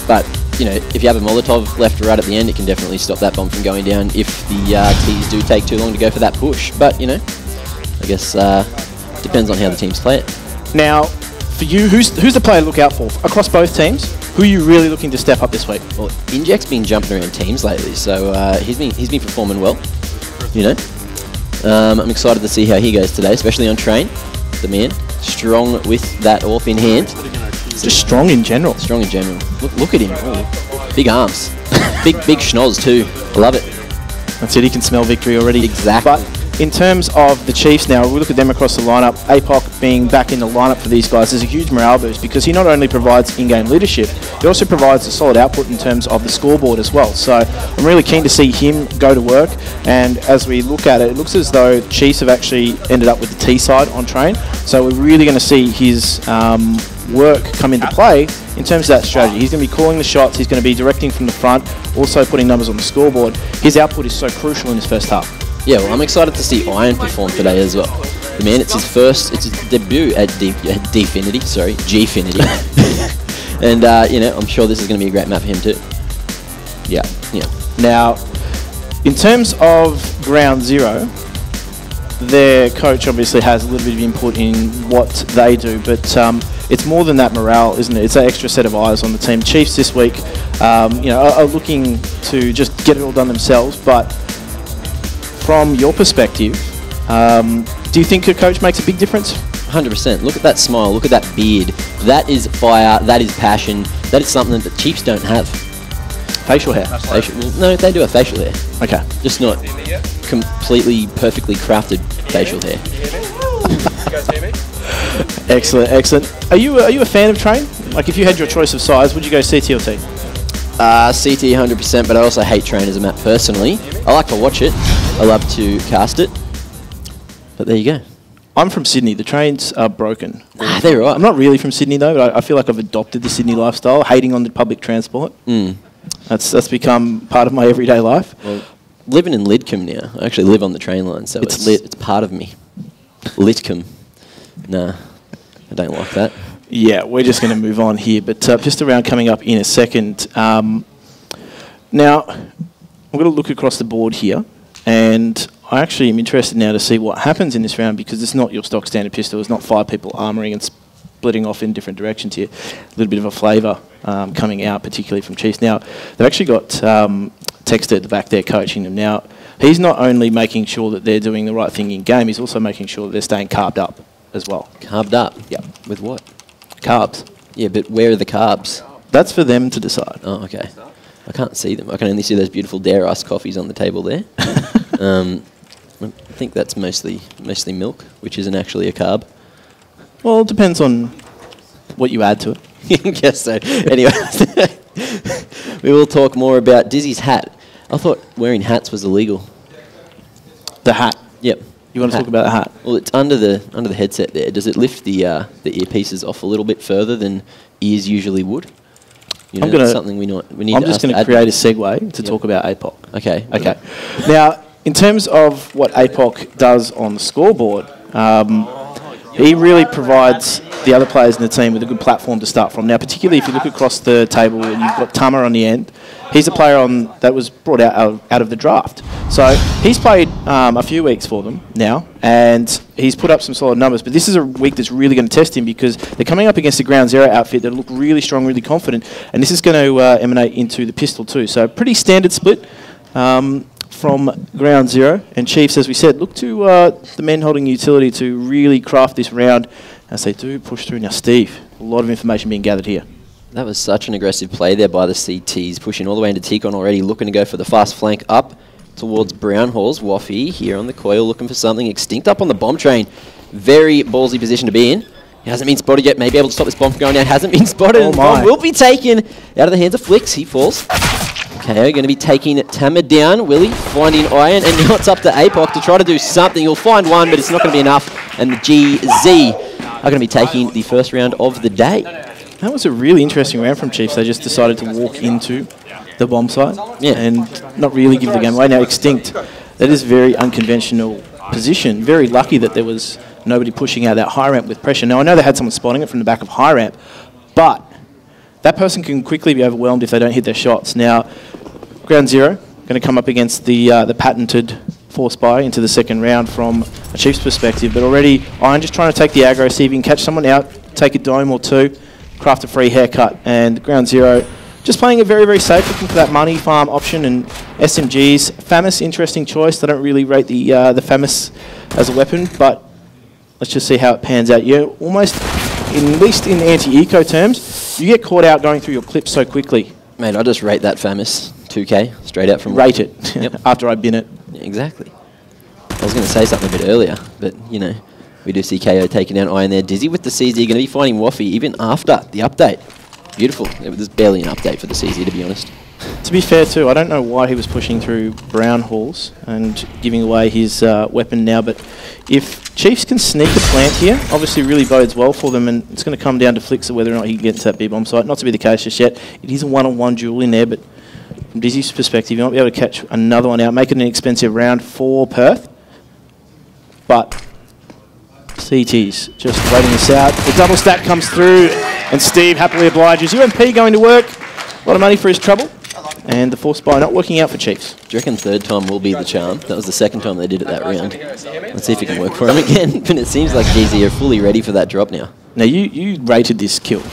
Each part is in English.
But, you know, if you have a Molotov left or right at the end, it can definitely stop that bomb from going down if the T's do take too long to go for that push. But, you know, I guess depends on how the teams play it. Now, for you, who's the player to look out for across both teams? Who are you really looking to step up this week? Well, Inject's been jumping around teams lately, so he's been performing well. You know, I'm excited to see how he goes today, especially on train. The man, strong with that AWP in hand. Just strong in general. Strong in general. Look at him. Oh, big arms, big schnoz too. I love it. That's it. He can smell victory already. Exactly. But in terms of the Chiefs now, we look at them across the lineup. APOC being back in the lineup for these guys is a huge morale boost because he not only provides in-game leadership, he also provides a solid output in terms of the scoreboard as well. So I'm really keen to see him go to work. And as we look at it, it looks as though Chiefs have actually ended up with the T side on train. So we're really going to see his work come into play in terms of that strategy. He's going to be calling the shots. He's going to be directing from the front, also putting numbers on the scoreboard. His output is so crucial in his first half. Yeah, well, I'm excited to see Iron perform today as well. The man, it's his debut at Gfinity, and you know, I'm sure this is going to be a great map for him too. Yeah. Now, in terms of Ground Zero, their coach obviously has a little bit of input in what they do, but it's more than that morale, isn't it? It's that extra set of eyes on the team. Chiefs this week, you know, are looking to just get it all done themselves, but from your perspective, do you think a coach makes a big difference? 100%. Look at that smile. Look at that beard. That is fire. That is passion. That is something that the Chiefs don't have. Facial hair? Well, no, they do have facial hair. Okay. Just not completely, perfectly crafted facial hair. Excellent, excellent. Are you a fan of train? Like, if you had your choice of size, would you go CT or T? CT 100%, but I also hate train as a map personally. I like to watch it. I love to cast it. But there you go. I'm from Sydney. The trains are broken. They're right. I'm not really from Sydney though, but I feel like I've adopted the Sydney lifestyle, hating on the public transport. That's become part of my everyday life. Well, living in Lidcombe now, I actually live on the train line, so it's part of me. Lidcombe. Nah, I don't like that. Yeah, we're just going to move on here, but just around coming up in a second. Now, I'm going to look across the board here, and I actually am interested now to see what happens in this round because it's not your stock standard pistol. It's not 5 people armouring and splitting off in different directions here. A little bit of a flavour coming out, particularly from Chiefs. Now, they've actually got Texter at the back there coaching them. Now, he's not only making sure that they're doing the right thing in game, he's also making sure that they're staying carbed up as well. Carbed up? Yeah. With what? Carbs. Yeah, but where are the carbs? That's for them to decide. Oh, okay. I can't see them. I can only see those beautiful Dare Ice coffees on the table there. I think that's mostly milk, which isn't actually a carb. Well, it depends on what you add to it. I guess so. Anyway, we will talk more about Dizzy's hat. I thought wearing hats was illegal. The hat? Yep. You want to talk about the hat? Well, it's under the headset there. Does it lift the earpieces off a little bit further than ears usually would? You know, that's something we need. I'm just going to create a segue to talk about APOC. Okay. Okay. Now, in terms of what APOC does on the scoreboard, he really provides the other players in the team with a good platform to start from. Now, particularly if you look across the table and you've got Tama on the end, he's a player that was brought out of the draft. So he's played a few weeks for them now, and he's put up some solid numbers. But this is a week that's really going to test him because they're coming up against the Ground Zero outfit that look really strong, really confident, and this is going to emanate into the pistol too. So pretty standard split from Ground Zero. And Chiefs, as we said, look to the men holding utility to really craft this round as they do push through. Now, Steve, a lot of information being gathered here. That was such an aggressive play there by the CTs, pushing all the way into Tikon already, looking to go for the fast flank up towards Brown Halls. Waffy here on the coil, looking for something. Extinct up on the bomb train. Very ballsy position to be in. He hasn't been spotted yet. May be able to stop this bomb from going down. Hasn't been spotted. Oh, the bomb will be taken out of the hands of Flicks. He falls. KO going to be taking Tama down. Willie finding Iron, and now it's up to APOC to try to do something. He'll find one, but it's not going to be enough. And the GZ are going to be taking the first round of the day. That was a really interesting round from Chiefs. They just decided to walk into the bomb site and not really give the game away. Now, Extinct, that is a very unconventional position. Very lucky that there was nobody pushing out that high ramp with pressure. Now, I know they had someone spotting it from the back of high ramp, but that person can quickly be overwhelmed if they don't hit their shots. Now, ground zero, going to come up against the patented force buy into the second round from a Chiefs perspective. But already, Iron just trying to take the aggro, see if he can catch someone out, take a dome or two, craft a free haircut. And ground zero just playing it very, very safe, looking for that money farm option and SMGs. FAMAS, interesting choice. They don't really rate the FAMAS as a weapon, but let's just see how it pans out. You almost, at least in anti-eco terms, you get caught out going through your clips so quickly. Mate, I just rate that FAMAS 2K straight out from... Rate it yep. After I bin it. Yeah, exactly. I was going to say something a bit earlier, but, you know, we do see KO taking down Iron there. Dizzy with the CZ, going to be finding Waffy even after the update. Beautiful. There's barely an update for the CZ, to be honest. To be fair, too, I don't know why he was pushing through brown halls and giving away his weapon now, but if Chiefs can sneak a plant here, obviously really bodes well for them, and it's going to come down to Flixer whether or not he can get into that B-bomb site. Not to be the case just yet. It is a one-on-one duel in there, but from Dizzy's perspective, you might be able to catch another one out, make it an expensive round for Perth. But CT's just waiting this out. The double stack comes through, and Steve happily obliges. UMP going to work. A lot of money for his trouble. And the force buy not working out for Chiefs. Do you reckon third time will be the charm? That was the second time they did it that round. Let's see if it can work for him again. But it seems like DZ are fully ready for that drop now. Now, you rated this kill.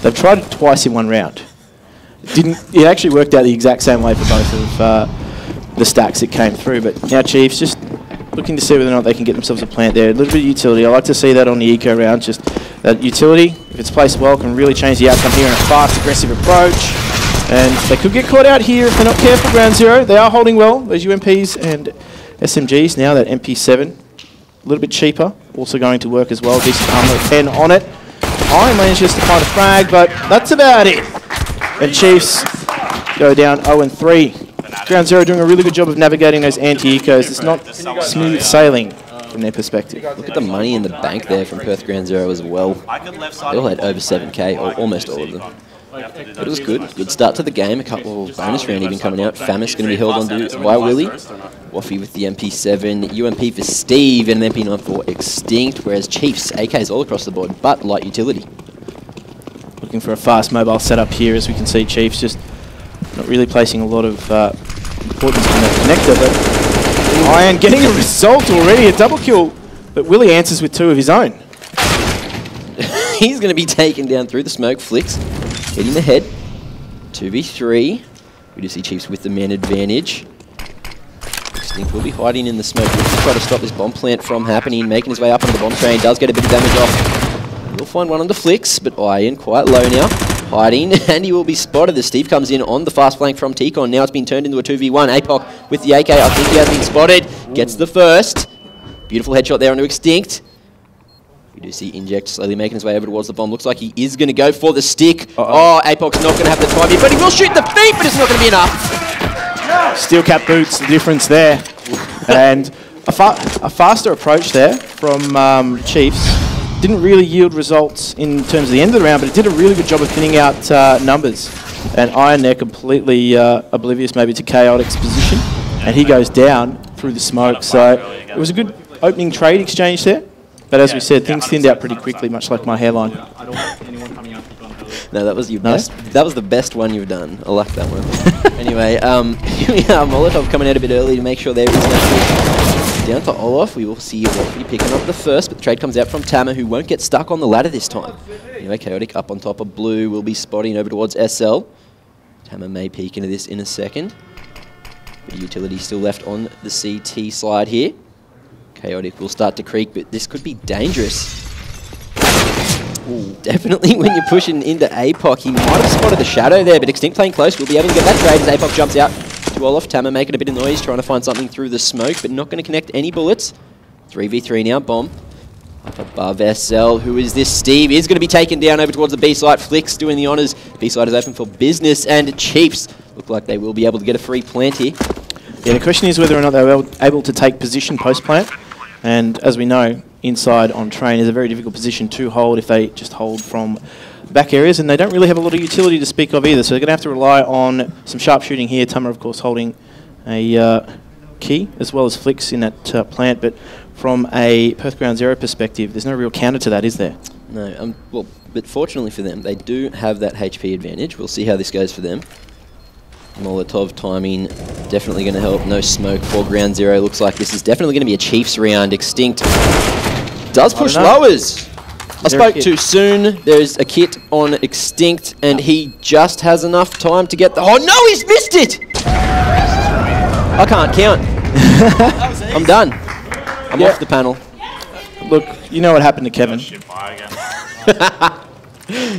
They've tried it twice in one round. It actually worked out the exact same way for both of the stacks that came through. But now Chiefs just looking to see whether or not they can get themselves a plant there. A little bit of utility. I like to see that on the eco round. Just that utility, if it's placed well, can really change the outcome here in a fast, aggressive approach. And they could get caught out here if they're not careful. Ground zero, they are holding well. Those UMPs and SMGs now. That MP7, a little bit cheaper, also going to work as well. Decent armor 10 on it. Iron manages to find a frag, but that's about it. And Chiefs go down 0-3. Ground zero doing a really good job of navigating those anti-ecos. It's not smooth sailing from their perspective. Look at the money in the bank there from Perth Ground Zero as well. They all had over 7K, or almost all of them. But it was good. Good start to the game. A couple of bonus round even coming out. FAMAS going to be held on to by Willie. Waffy with the MP7. UMP for Steve and an MP9 for Extinct. Whereas Chiefs, AKs all across the board, but light utility. Looking for a fast mobile setup here, as we can see Chiefs just not really placing a lot of importance on that connector. But Iron getting a result already, a double kill. But Willie answers with two of his own. He's going to be taken down through the smoke. Flicks hitting the head. 2v3. We do see Chiefs with the man advantage. Extinct will be hiding in the smoke. Looks to try to stop this bomb plant from happening. Making his way up onto the bomb train. Does get a bit of damage off. We'll find one on the Flicks, but Iron quite low now. Hiding, and he will be spotted as Steve comes in on the fast flank from Tikon. Now it's been turned into a 2v1. APOC with the AK. I think he has been spotted. Gets the first. Beautiful headshot there onto Extinct. We do see Inject slowly making his way over towards the bomb. Looks like he is going to go for the stick. Oh, APOC's not going to have the time here, but he will shoot the feet, but it's not going to be enough. Steel cap boots, the difference there. And a faster approach there from Chiefs. Didn't really yield results in terms of the end of the round, but it did a really good job of thinning out numbers. And Iron there completely oblivious maybe to Chaotic's position. And he goes down through the smoke. So it was a good opening trade exchange there. But as we said, things thinned out pretty quickly, much like my hairline. No, that was your best. That was the best one you've done. I like that one. Anyway, here we are. Molotov coming out a bit early to make sure there is no down to Olaf. We will see Waffy picking up the first, but the trade comes out from Tama, who won't get stuck on the ladder this time. Anyway, Chaotic up on top of Blue will be spotting over towards SL. Tama may peek into this in a second. But utility still left on the CT slide here. Chaotic will start to creak, but this could be dangerous. Ooh, definitely when you're pushing into APOC. He might have spotted the shadow there, but Extinct playing close. We'll be able to get that trade as APOC jumps out to Olaf. Tama making a bit of noise, trying to find something through the smoke, but not going to connect any bullets. 3v3 now, Bomb. Up above SL. Who is this? Steve is going to be taken down over towards the B site. Flicks doing the honours. B site is open for business, and Chiefs look like they will be able to get a free plant here. Yeah, the question is whether or not they were able to take position post-plant. And as we know, inside on train is a very difficult position to hold if they just hold from back areas, and they don't really have a lot of utility to speak of either, so they're going to have to rely on some sharpshooting here. Tama, of course, holding a key, as well as Flicks in that plant, but from a Perth Ground Zero perspective, there's no real counter to that, is there? No, well, But fortunately for them, they do have that HP advantage. We'll see how this goes for them. Molotov timing definitely going to help. No smoke for ground zero. Looks like this is definitely going to be a Chiefs round. Extinct does push lowers. I spoke too soon. There's a kit on Extinct, and he just has enough time to get the... Oh, no, he's missed it! I can't count. I'm done. I'm off the panel. Look, you know what happened to Kevin.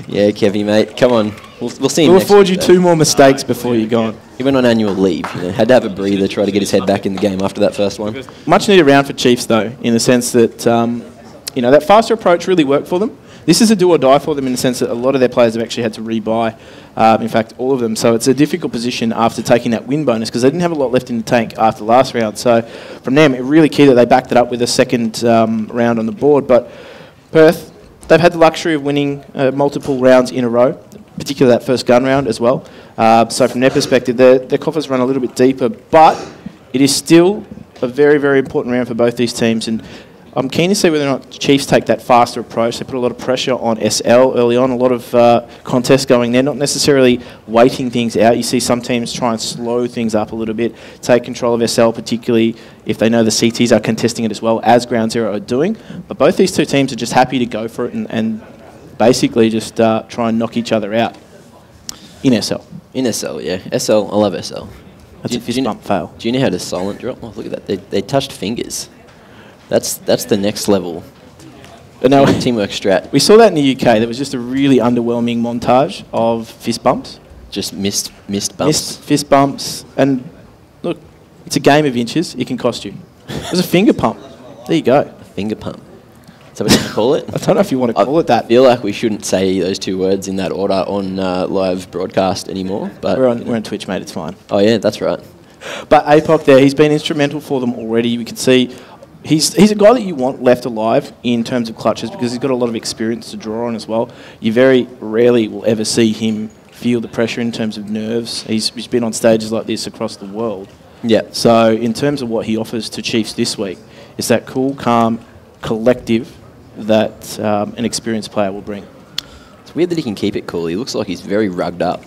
Yeah, Kevy, mate. Come on. We'll see him We'll next afford week, you though. 2 more mistakes before you're gone. He went on annual leave. You know, had to have a breather, try to get his head back in the game after that first one. Much needed round for Chiefs, though, in the sense that, you know, that faster approach really worked for them. This is a do or die for them in the sense that a lot of their players have actually had to rebuy, in fact, all of them. So it's a difficult position after taking that win bonus because they didn't have a lot left in the tank after the last round. So from them, it really key that they backed it up with a second round on the board. But Perth, they've had the luxury of winning multiple rounds in a row, particularly that first gun round as well. So from their perspective, their coffers run a little bit deeper, but it is still a very, very important round for both these teams. And I'm keen to see whether or not Chiefs take that faster approach. They put a lot of pressure on SL early on, a lot of contests going there, not necessarily waiting things out. You see some teams try and slow things up a little bit, take control of SL, particularly if they know the CTs are contesting it as well, as Ground Zero are doing. But both these two teams are just happy to go for it and basically just try and knock each other out in SL. In SL, yeah. SL, I love SL. That's a fist bump fail. Do you know how to silent drop? Oh, look at that. They touched fingers. That's the next level. But now teamwork strat. We saw that in the UK. There was just a really underwhelming montage of fist bumps. Just missed bumps. Missed fist bumps. And look, it's a game of inches. It can cost you. It was a finger pump. There you go. A finger pump. Is that what you call it? I don't know if you want to call it that. I feel like we shouldn't say those two words in that order on live broadcast anymore. But we're on Twitch, mate. It's fine. Oh, yeah, that's right. But APOC there, he's been instrumental for them already. We can see he's a guy that you want left alive in terms of clutches because he's got a lot of experience to draw on as well. You very rarely will ever see him feel the pressure in terms of nerves. He's been on stages like this across the world. Yeah. So in terms of what he offers to Chiefs this week, it's that cool, calm, collective that an experienced player will bring. It's weird that he can keep it cool. He looks like he's very rugged up.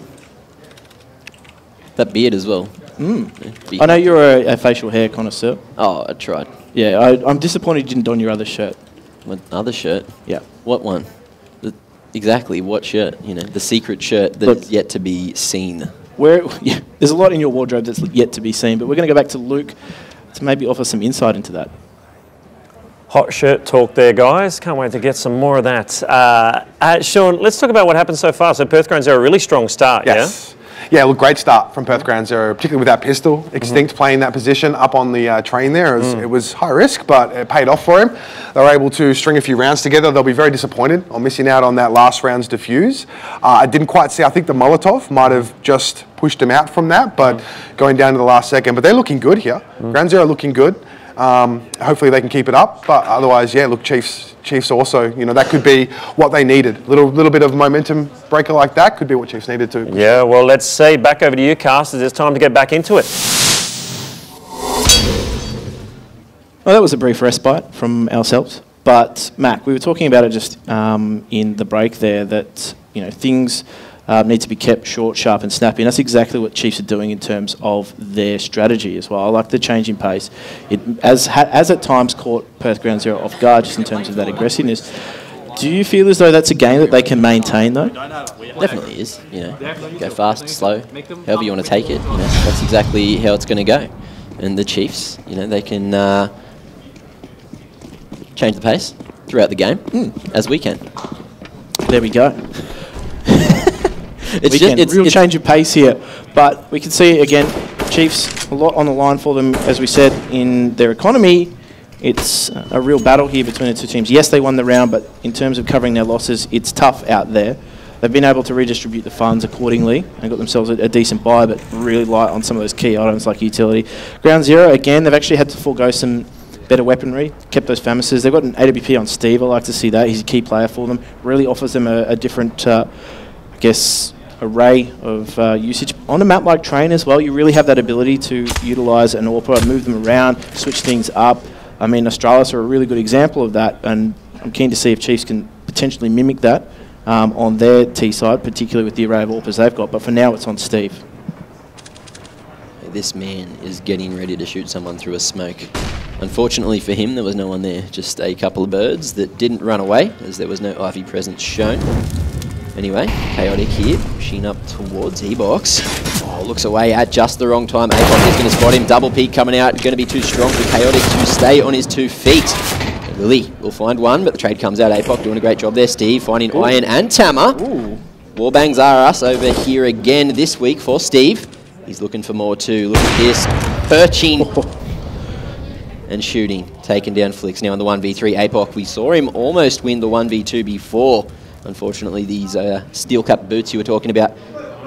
That beard as well. I know you're a facial hair connoisseur. Oh, I tried. Yeah, I'm disappointed you didn't don your other shirt. What other shirt? Yeah. What one? Exactly, what shirt? You know, the secret shirt that is yet to be seen. Yeah, there's a lot in your wardrobe that's yet to be seen, but we're going to go back to Luke to maybe offer some insight into that. Hot shirt talk there, guys. Can't wait to get some more of that. Sean, let's talk about what happened so far. So Perth Ground Zero, a really strong start, yes. Yeah, look, great start from Perth Ground Zero, particularly with that pistol. Extinct playing that position up on the train there. It was high risk, but it paid off for him. They were able to string a few rounds together. They'll be very disappointed on missing out on that last round's defuse. I didn't quite see, I think the Molotov might have just pushed him out from that, but going down to the last second. But they're looking good here. Ground Zero looking good. Hopefully they can keep it up, but otherwise, yeah, look, Chiefs also, you know, that could be what they needed. Little bit of momentum breaker like that could be what Chiefs needed to. Yeah, well, let's see. Back over to you, Casters. It's time to get back into it. Well, that was a brief respite from ourselves. But, Mac, we were talking about it just in the break there that, you know, things need to be kept short, sharp and snappy. And that's exactly what Chiefs are doing in terms of their strategy as well. I like the change in pace. It has at times caught Perth Ground Zero off guard just in terms of that aggressiveness. Do you feel as though that's a game that they can maintain, though? Definitely is. You know, go fast, slow, however you want to take it. You know, that's exactly how it's going to go. And the Chiefs, you know, they can change the pace throughout the game, as we can. There we go. It's real change of pace here, but we can see again, Chiefs a lot on the line for them. As we said, in their economy, it's a real battle here between the two teams. Yes, they won the round, but in terms of covering their losses, it's tough out there. They've been able to redistribute the funds accordingly and got themselves a decent buy, but really light on some of those key items like utility. Ground Zero, again, they've actually had to forego some better weaponry, kept those FAMASs. They've got an AWP on Steve. I like to see that. He's a key player for them. Really offers them a different, I guess, array of usage. On a map like Train as well, you really have that ability to utilise an AWP, move them around, switch things up. I mean, Australis are a really good example of that, and I'm keen to see if Chiefs can potentially mimic that on their T side, particularly with the array of AWPers they've got. But for now, it's on Steve. This man is getting ready to shoot someone through a smoke. Unfortunately for him, there was no one there. Just a couple of birds that didn't run away, as there was no Ivy presence shown. Anyway, Chaotic here, pushing up towards E-Box. Oh, looks away at just the wrong time. APOC is going to spot him. Double peak coming out. Going to be too strong for Chaotic to stay on his 2 feet. Lily will find one, but the trade comes out. APOC doing a great job there. Steve finding Iron and Tama. Warbangs are us over here again this week for Steve. He's looking for more too. Look at this. Perching and shooting. Taking down Flicks now in the 1v3. APOC, we saw him almost win the 1v2 before. Unfortunately, these steel cap boots you were talking about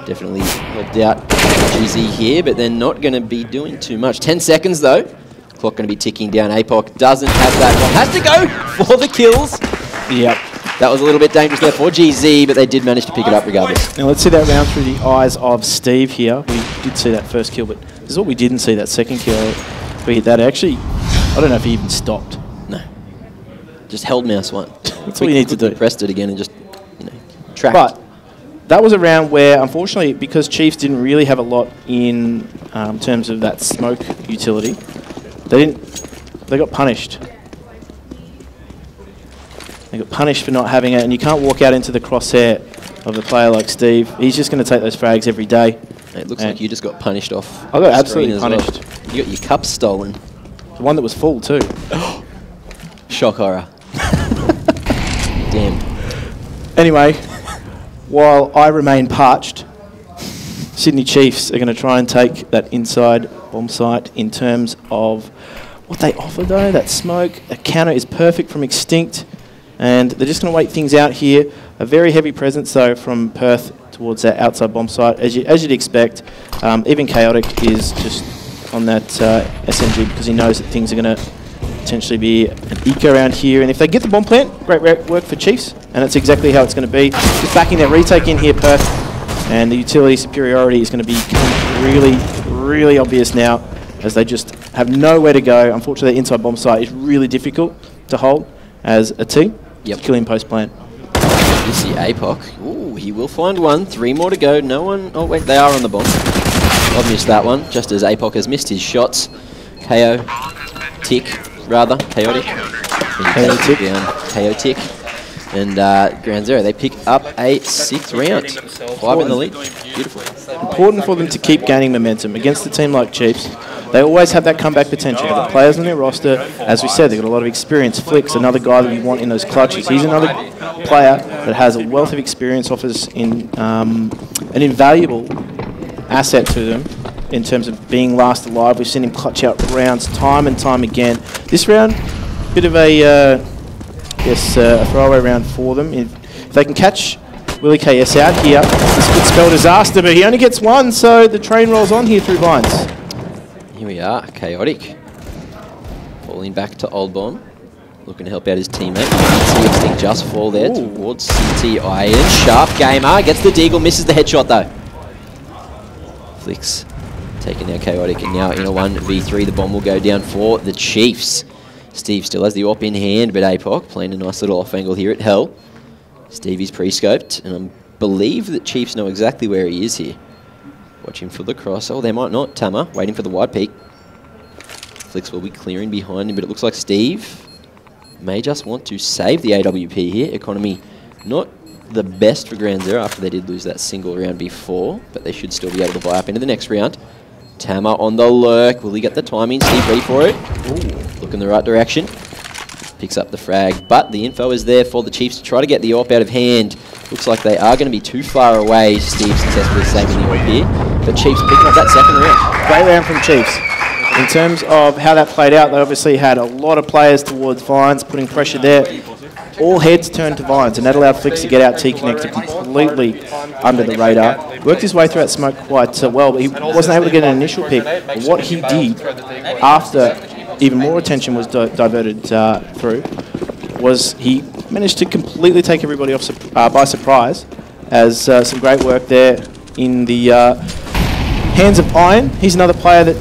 definitely helped out GZ here, but they're not going to be doing too much. 10 seconds though. Clock going to be ticking down. APOC doesn't have that one. Has to go for the kills. Yep. That was a little bit dangerous there for GZ, but they did manage to pick it up regardless. Now let's see that round through the eyes of Steve here. We did see that first kill, but this is what we didn't see, that second kill. We hit that. Actually, I don't know if he even stopped. No. Just held mouse one. That's all you need to do. Pressed it again and just, tracked. But that was a round where, unfortunately, because Chiefs didn't really have a lot in terms of that smoke utility, they got punished. They got punished for not having it, and you can't walk out into the crosshair of a player like Steve. He's just going to take those frags every day. It looks like you just got punished off. I got absolutely punished. Well. You got your cup stolen. The one that was full too. Shock horror. Damn. Anyway, while I remain parched, Sydney Chiefs are going to try and take that inside bomb site in terms of what they offer though. That smoke, that counter is perfect from Extinct, and they're just going to wait things out here. A very heavy presence though from Perth towards that outside bomb site, as you'd expect. Even Chaotic is just on that SMG because he knows that things are going to potentially be an eco around here, and if they get the bomb plant, great work for Chiefs, and that's exactly how it's going to be. Just backing their retake in here, Perth, and the utility superiority is going to become really, really obvious now, as they just have nowhere to go. Unfortunately, the inside bomb site is really difficult to hold as a T. Yep. Kill him post plant. You see APOC. Ooh, he will find one. 3 more to go. No one. Oh wait, they are on the bomb. I've missed that one, just as APOC has missed his shots. KO, tick. Rather, Chaotic. Chaotic. Chaotic. And Ground Zero, they pick up a 6th round. 5 in the lead. Beautiful. Important for them to keep gaining momentum against a team like Chiefs. They always have that comeback potential. They've got players on their roster. As we said, they've got a lot of experience. Flicks, another guy that you want in those clutches. He's another player that has a wealth of experience, offers an invaluable asset to them in terms of being last alive. We've seen him clutch out rounds time and time again. This round, bit of a throwaway round for them. If they can catch Willie KS out here, this could spell disaster, but he only gets one, so the train rolls on here through Vines. Here we are, Chaotic. Falling back to Old Bomb. Looking to help out his teammate. See Extinct just fall there towards CT Iron. Sharp gamer, gets the deagle, misses the headshot though. Flicks taking out Chaotic, and now in a 1v3, the bomb will go down for the Chiefs. Steve still has the op in hand, but APOC playing a nice little off angle here at Hell. Stevie's pre-scoped, and I believe that Chiefs know exactly where he is here. Watching for the cross. Oh, they might not. Tama waiting for the wide peak. Flicks will be clearing behind him, but it looks like Steve may just want to save the AWP here. Economy not the best for Ground Zero after they did lose that single round before, but they should still be able to buy up into the next round. Tama on the lurk. Will he get the timing? Steve ready for it. Ooh, look in the right direction. Picks up the frag, but the info is there for the Chiefs to try to get the AWP out of hand. Looks like they are going to be too far away. Steve successfully saving the AWP here, but Chiefs picking up that 2nd round. Great round from Chiefs. In terms of how that played out, they obviously had a lot of players towards Vines, putting pressure there. All heads turned to Vines, and that allowed Flicks to get out T-Connector completely under the radar. Worked his way through that smoke quite well, but he wasn't able to get an initial pick. But what he did after even more attention was diverted through was he managed to completely take everybody off by surprise, as some great work there in the hands of Iron. He's another player that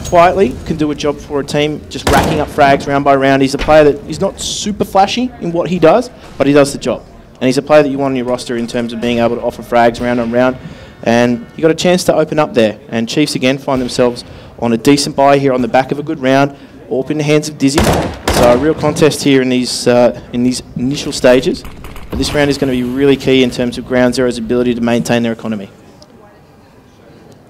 quietly can do a job for a team, just racking up frags round by round. He's a player that is not super flashy in what he does, but he does the job. And he's a player that you want on your roster in terms of being able to offer frags round on round. And you got a chance to open up there. And Chiefs again find themselves on a decent bye here on the back of a good round, all in the hands of Dizzy. So a real contest here in these initial stages. But this round is going to be really key in terms of Ground Zero's ability to maintain their economy.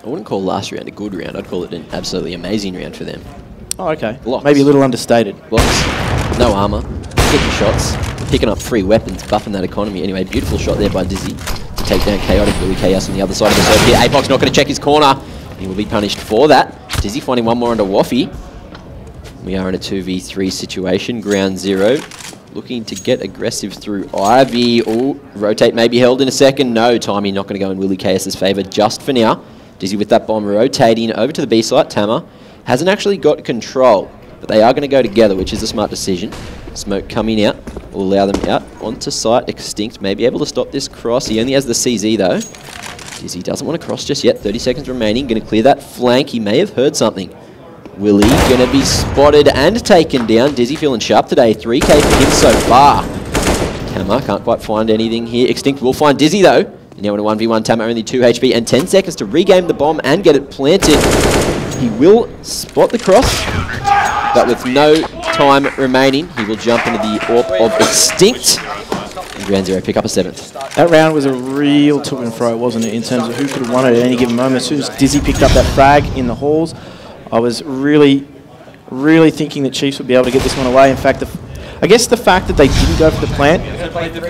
I wouldn't call last round a good round. I'd call it an absolutely amazing round for them. Oh, okay. Blocks. Maybe a little understated. Blocks, no armour, getting shots, picking up free weapons, buffing that economy. Anyway, beautiful shot there by Dizzy to take down Chaotic. Willie Chaos on the other side of the circuit here. Apoc's not going to check his corner. He will be punished for that. Dizzy finding one more under Waffy. We are in a 2v3 situation. Ground Zero looking to get aggressive through Ivy. Oh, rotate may be held in a second. No, timing not going to go in Willie Chaos's favour just for now. Dizzy with that bomb rotating over to the B site. Tama hasn't actually got control, but they are going to go together, which is a smart decision. Smoke coming out will allow them out onto site. Extinct may be able to stop this cross. He only has the CZ though. Dizzy doesn't want to cross just yet. 30 seconds remaining. Going to clear that flank. He may have heard something. Willie going to be spotted and taken down. Dizzy feeling sharp today. 3k for him so far. Tama can't quite find anything here. Extinct will find Dizzy though. Now in a 1v1, Tama only 2 HP and 10 seconds to regain the bomb and get it planted. He will spot the cross, but with no time remaining, he will jump into the AWP of Extinct. And Ground Zero pick up a 7th. That round was a real to and fro, wasn't it, in terms of who could have won it at any given moment. As soon as Dizzy picked up that frag in the halls, I was really thinking that Chiefs would be able to get this one away. In fact, I guess the fact that they didn't go for the plant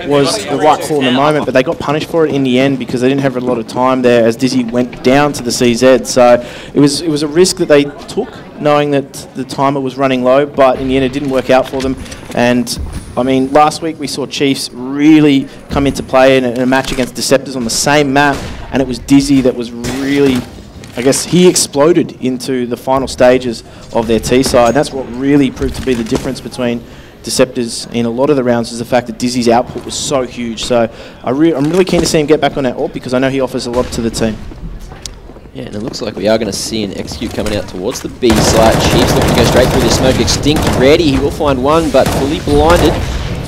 was the right call in the moment, but they got punished for it in the end because they didn't have a lot of time there as Dizzy went down to the CZ. So it was a risk that they took, knowing that the timer was running low, but in the end it didn't work out for them. And I mean, last week we saw Chiefs really come into play in a match against Deceptors on the same map, and it was Dizzy that was really, I guess, he exploded into the final stages of their T side. That's what really proved to be the difference between Deceptors in a lot of the rounds, is the fact that Dizzy's output was so huge. So I'm really keen to see him get back on that AWP because I know he offers a lot to the team. Yeah, and it looks like we are going to see an execute coming out towards the B site. Chiefs looking to go straight through the smoke. Extinct ready. He will find one, but fully blinded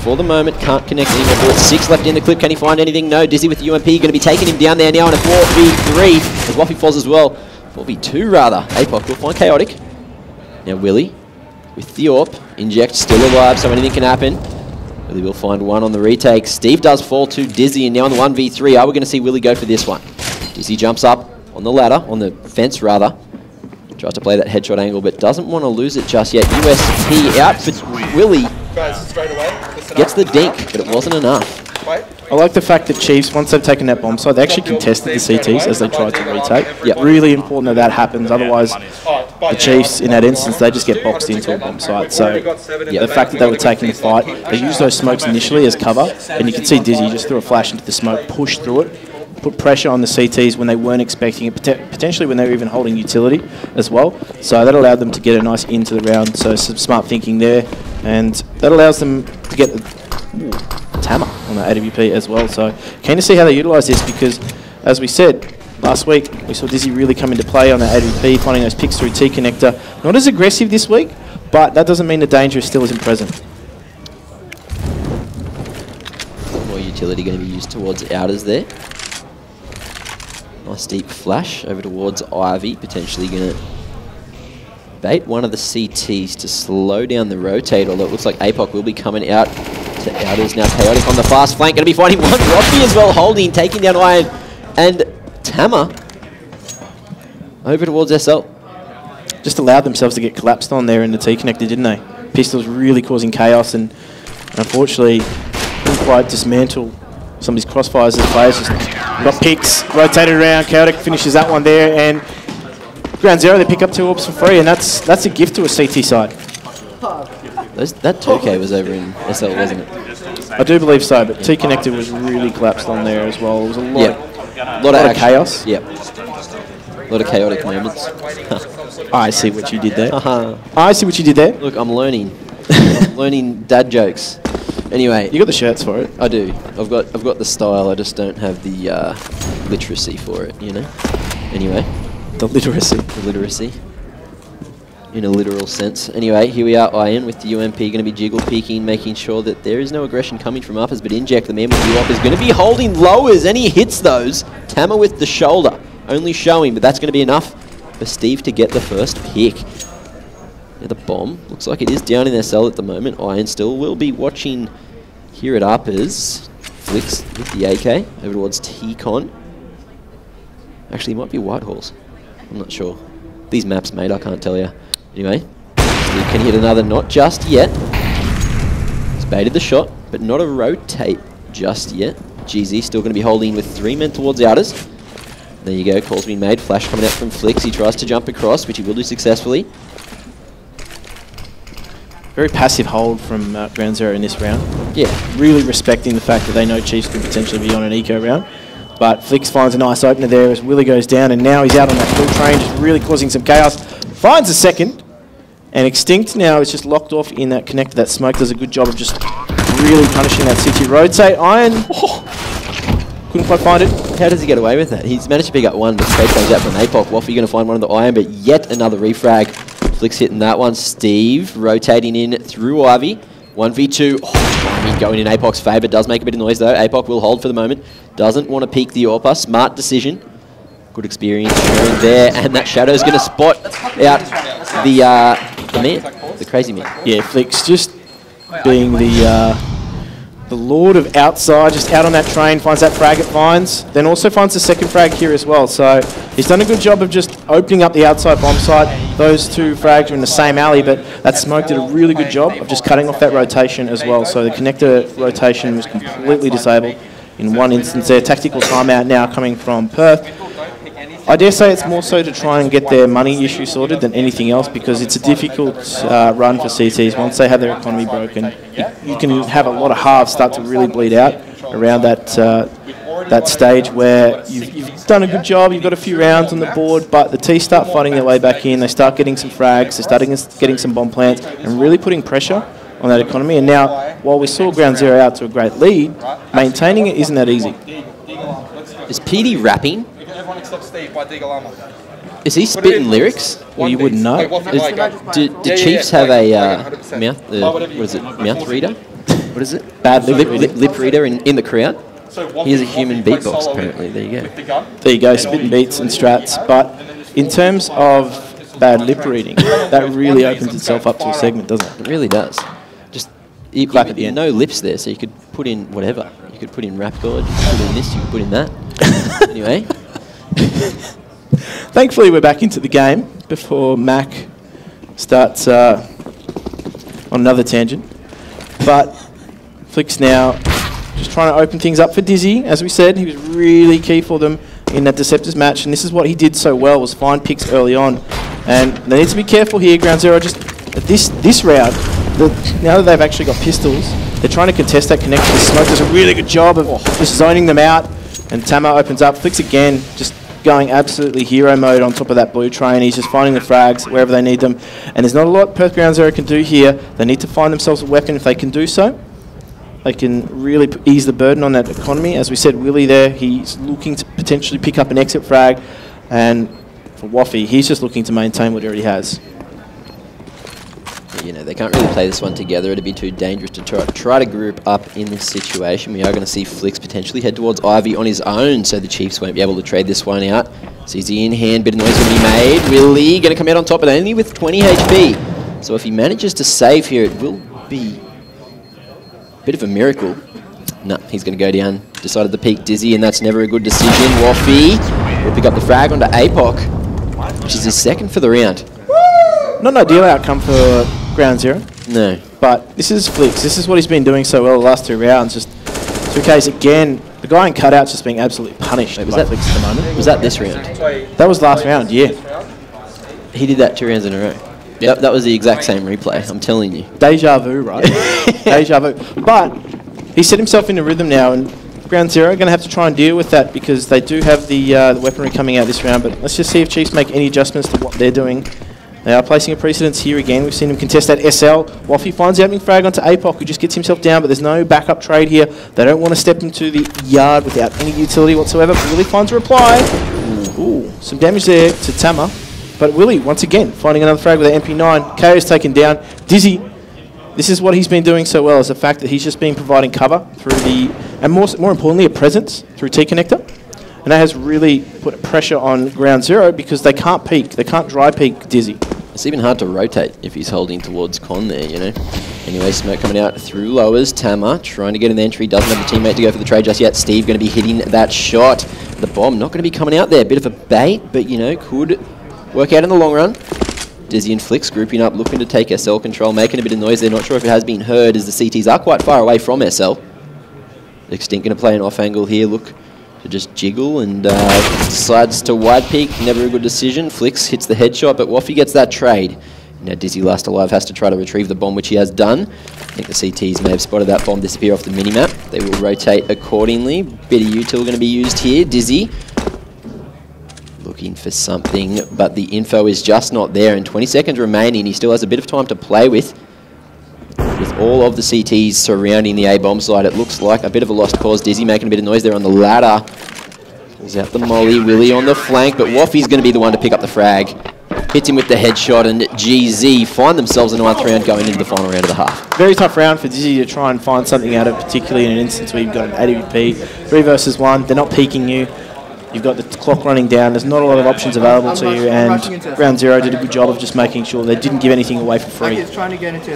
for the moment. Can't connect any more bullets. 6 left in the clip. Can he find anything? No. Dizzy with the UMP going to be taking him down there now in a 4v3 as Waffy falls as well. 4v2 rather. Apoc will find Chaotic. Now Willie with the AWP. Inject still alive, so anything can happen. Willie will find one on the retake. Steve does fall to Dizzy, and now on the 1v3, are we going to see Willie go for this one? Dizzy jumps up on the ladder, on the fence rather. Tries to play that headshot angle, but doesn't want to lose it just yet. USP out for Willie. Gets the dink, but it wasn't enough. I like the fact that Chiefs, once they've taken that bomb side, they actually contested the CTs as they tried to retake. Yep. Really important that happens, otherwise the Chiefs, in that instance, they just get boxed into a bomb site. So the fact that they were taking the fight, they used those smokes initially as cover, and you can see Dizzy just threw a flash into the smoke, pushed through it, put pressure on the CTs when they weren't expecting it, potentially when they were even holding utility as well. So that allowed them to get a nice into the round, so some smart thinking there, and that allows them to get Tama on the AWP as well. So keen to see how they utilise this because, as we said last week, we saw Dizzy really come into play on the AWP, finding those picks through T connector. Not as aggressive this week, but that doesn't mean the danger still isn't present. More utility going to be used towards outers there. Nice deep flash over towards Ivy, potentially going to bait one of the CTs to slow down the rotate, although it looks like Apoc will be coming out to outers now. Chaotic on the fast flank, going to be finding one. Rocky as well, holding, taking down Iron, and Tama over towards SL. Just allowed themselves to get collapsed on there in the T connector, didn't they? Pistols really causing chaos, and unfortunately couldn't quite dismantle some of these crossfires as players. Just got picks, rotated around. Chaotic finishes that one there, and Ground Zero, they pick up 2 AWPs for free, and that's a gift to a CT side. That 2K was over in SL, wasn't it? I do believe so, but T connector was really collapsed on there as well. It was a lot of chaos. Yep. A lot of chaotic moments. I see what you did there. I see what you did there. Look, I'm learning. I'm learning dad jokes. Anyway, You got the shirts for it. I do. I've got the style. I just don't have the literacy for it. You know. Anyway, The literacy. the literacy. in a literal sense. Anyway, here we are, Iron, with the UMP going to be jiggle peeking, making sure that there is no aggression coming from uppers, but Inject, the man with the UOP, is going to be holding lowers, and he hits those. Tama with the shoulder, only showing, but that's going to be enough for Steve to get the first pick. Now the bomb, looks like it is down in their cell at the moment. Iron still will be watching here at uppers. Flicks with the AK over towards T-Con. Actually, it might be Whitehall's. I'm not sure. These maps, mate, I can't tell you. Anyway, Steve can hit another, not just yet. He's baited the shot, but not a rotate just yet. GZ still going to be holding with 3 men towards outers. There you go, call's been made. Flash coming out from Flicks. He tries to jump across, which he will do successfully. Very passive hold from Ground Zero in this round. Yeah. Really respecting the fact that they know Chiefs could potentially be on an eco round. But Flicks finds a nice opener there as Willie goes down, and now he's out on that full train, just really causing some chaos. Finds a second, and Extinct now is just locked off in that connector. That smoke does a good job of just really punishing that CT rotate. Iron, couldn't quite find it. How does he get away with that? He's managed to pick up one, but straight goes out from APOC. Waffy going to find one of the Iron, but yet another refrag. Flicks hitting that one. Steve rotating in through Ivy. 1v2. Timing going in APOC's favour. Does make a bit of noise though. APOC will hold for the moment. Doesn't want to peek the AWPer. Smart decision. Good experience shown there. And that Shadow's going to spot out the man. The crazy man. Yeah, Flicks just being the lord of outside, just out on that train, finds that frag it finds, then also finds the second frag here as well. So he's done a good job of just opening up the outside bomb site. Those two frags are in the same alley, but that smoke did a really good job of just cutting off that rotation as well. So the connector rotation was completely disabled in one instance there. Tactical timeout now coming from Perth. I dare say it's more so to try and get their money issue sorted than anything else, because it's a difficult run for CTs. Once they have their economy broken, you can have a lot of halves start to really bleed out around that stage where you've done a good job, you've got a few rounds on the board, but the T start fighting their way back in, they start getting some frags, they start getting some bomb plants, and really putting pressure on that economy. And now, while we saw Ground Zero out to a great lead, maintaining it isn't that easy. Is PD rapping? Is he spitting lyrics? Well, you wouldn't know. Do Chiefs have a mouth? What is it? Mouth reader? What is it? Bad lip reader in the crowd. He has a human beatbox apparently. There you go. There you go. Spitting beats and strats. But in terms of bad lip reading, that really opens itself up to a segment, doesn't it? It really does. Just clap at the end. No lips there, so you could put in whatever. You could put in rap god. You could put in this. You could put in that. Anyway. Thankfully, we're back into the game before Mac starts on another tangent. But Flicks now just trying to open things up for Dizzy. As we said, he was really key for them in that Deceptors match, and this is what he did so well, was find picks early on. And they need to be careful here, Ground Zero. Just at this round, now that they've actually got pistols, they're trying to contest that connection. Smoke does a really good job of just zoning them out, and Tama opens up. Flicks again, just going absolutely hero mode on top of that blue train. He's just finding the frags wherever they need them. And there's not a lot Perth Ground Zero can do here. They need to find themselves a weapon. If they can do so, they can really ease the burden on that economy. As we said, Willie there, he's looking to potentially pick up an exit frag. And for Waffy, he's just looking to maintain what he already has. You know, they can't really play this one together. It'd be too dangerous to try to group up in this situation. We are going to see Flicks potentially head towards Ivy on his own, so the Chiefs won't be able to trade this one out. CZ in hand, bit of noise going to be made. Willie going to come out on top, but only with 20 HP. So if he manages to save here, it will be a bit of a miracle. No, he's going to go down. Decided to peek Dizzy, and that's never a good decision. Waffy will pick up the frag onto APOC, which is his second for the round. Not an ideal outcome for Ground Zero. No. But this is Flicks. This is what he's been doing so well the last 2 rounds. Just 2Ks again. The guy in cutouts just being absolutely punished by Flicks at the moment. Was that this round? That was last round, yeah. He did that 2 rounds in a row. Yep, that was the exact same replay, I'm telling you. Deja vu, right? Deja vu. But he set himself in a rhythm now, and Ground Zero are going to have to try and deal with that, because they do have the weaponry coming out this round. But let's just see if Chiefs make any adjustments to what they're doing. They are placing a precedence here again. We've seen him contest that SL. Waffy finds the opening frag onto APOC, who just gets himself down, but there's no backup trade here. They don't want to step into the yard without any utility whatsoever. But really finds a reply. Ooh, some damage there to Tama. But Willie, once again, finding another frag with the MP9. KO's taken down. Dizzy, this is what he's been doing so well, is the fact that he's just been providing cover through the, and more importantly, a presence through T-connector. And that has really put pressure on Ground Zero because they can't peek. They can't dry peek Dizzy. It's even hard to rotate if he's holding towards Con there, you know. Anyway, smoke coming out through lowers. Tama trying to get an entry. Doesn't have a teammate to go for the trade just yet. Steve going to be hitting that shot. The bomb not going to be coming out there. Bit of a bait, but, you know, could work out in the long run. Dizzy and Flicks grouping up, looking to take SL control, making a bit of noise there. Not sure if it has been heard as the CTs are quite far away from SL. Extinct going to play an off angle here. Look to just jiggle and decides to wide peek. Never a good decision. Flicks hits the headshot, but Waffy gets that trade. Now Dizzy, last alive, has to try to retrieve the bomb, which he has done. I think the CTs may have spotted that bomb disappear off the minimap. They will rotate accordingly. Bit of util going to be used here. Dizzy looking for something, but the info is just not there, and 20 seconds remaining. He still has a bit of time to play with. With all of the CTs surrounding the A-bomb side, it looks like a bit of a lost cause. Dizzy making a bit of noise there on the ladder. Pulls out the molly. Willie on the flank, but Waffy's going to be the one to pick up the frag. Hits him with the headshot, and GZ find themselves in a 1st round going into the final round of the half. Very tough round for Dizzy to try and find something out of, particularly in an instance where you've got an AWP, 3 versus 1, they're not peeking you. You've got the clock running down. There's not a lot of options available to you, and Ground Zero did a good job of just making sure they didn't give anything away for free.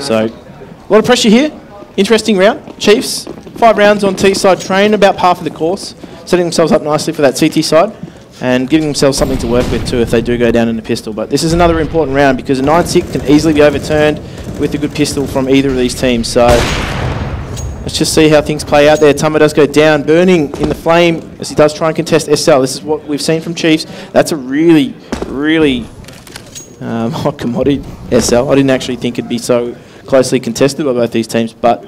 So, a lot of pressure here. Interesting round. Chiefs, 5 rounds on T-side train, about half of the course, setting themselves up nicely for that CT side, and giving themselves something to work with too if they do go down in the pistol. But this is another important round because a 9-6 can easily be overturned with a good pistol from either of these teams. So let's just see how things play out there. Tama does go down, burning in the flame as he does try and contest SL. This is what we've seen from Chiefs. That's a really, really hot commodity, SL. I didn't actually think it'd be so closely contested by both these teams, but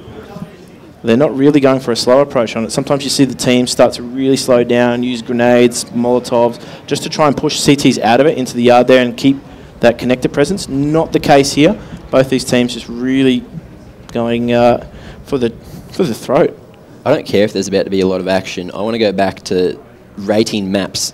they're not really going for a slow approach on it. Sometimes you see the team start to really slow down, use grenades, Molotovs, just to try and push CTs out of it into the yard there and keep that connector presence. Not the case here. Both these teams just really going for the throat. I don't care if there's about to be a lot of action. I want to go back to rating maps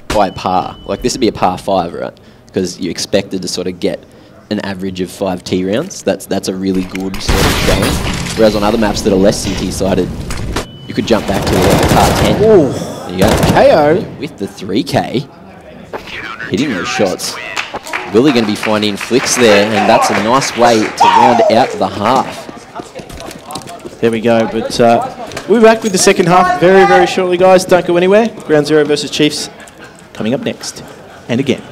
by par. Like, this would be a par 5, right? Because you expected to sort of get an average of 5 T rounds. That's a really good sort of showing. Whereas on other maps that are less CT-sided, you could jump back to like par 10. Ooh. There you go. KO. With the 3K. Hitting those shots. Willie going to be finding Flicks there, and that's a nice way to round out the half. There we go, but we'll be back with the second half very, very shortly, guys. Don't go anywhere. Ground Zero versus Chiefs coming up next. And again.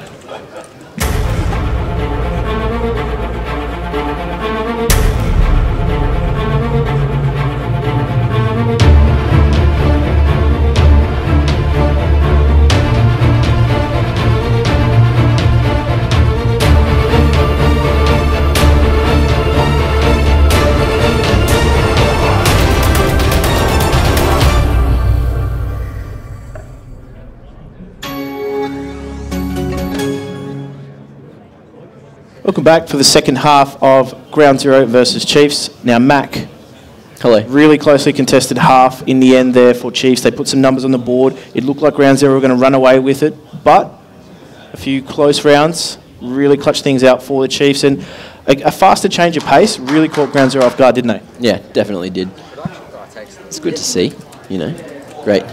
Welcome back for the second half of Ground Zero versus Chiefs. Now, Mac. Hello. Really closely contested half in the end there for Chiefs. They put some numbers on the board. It looked like Ground Zero were going to run away with it, but a few close rounds really clutched things out for the Chiefs, and a faster change of pace really caught Ground Zero off guard, didn't they? Yeah, definitely did. It's good to see, you know. Great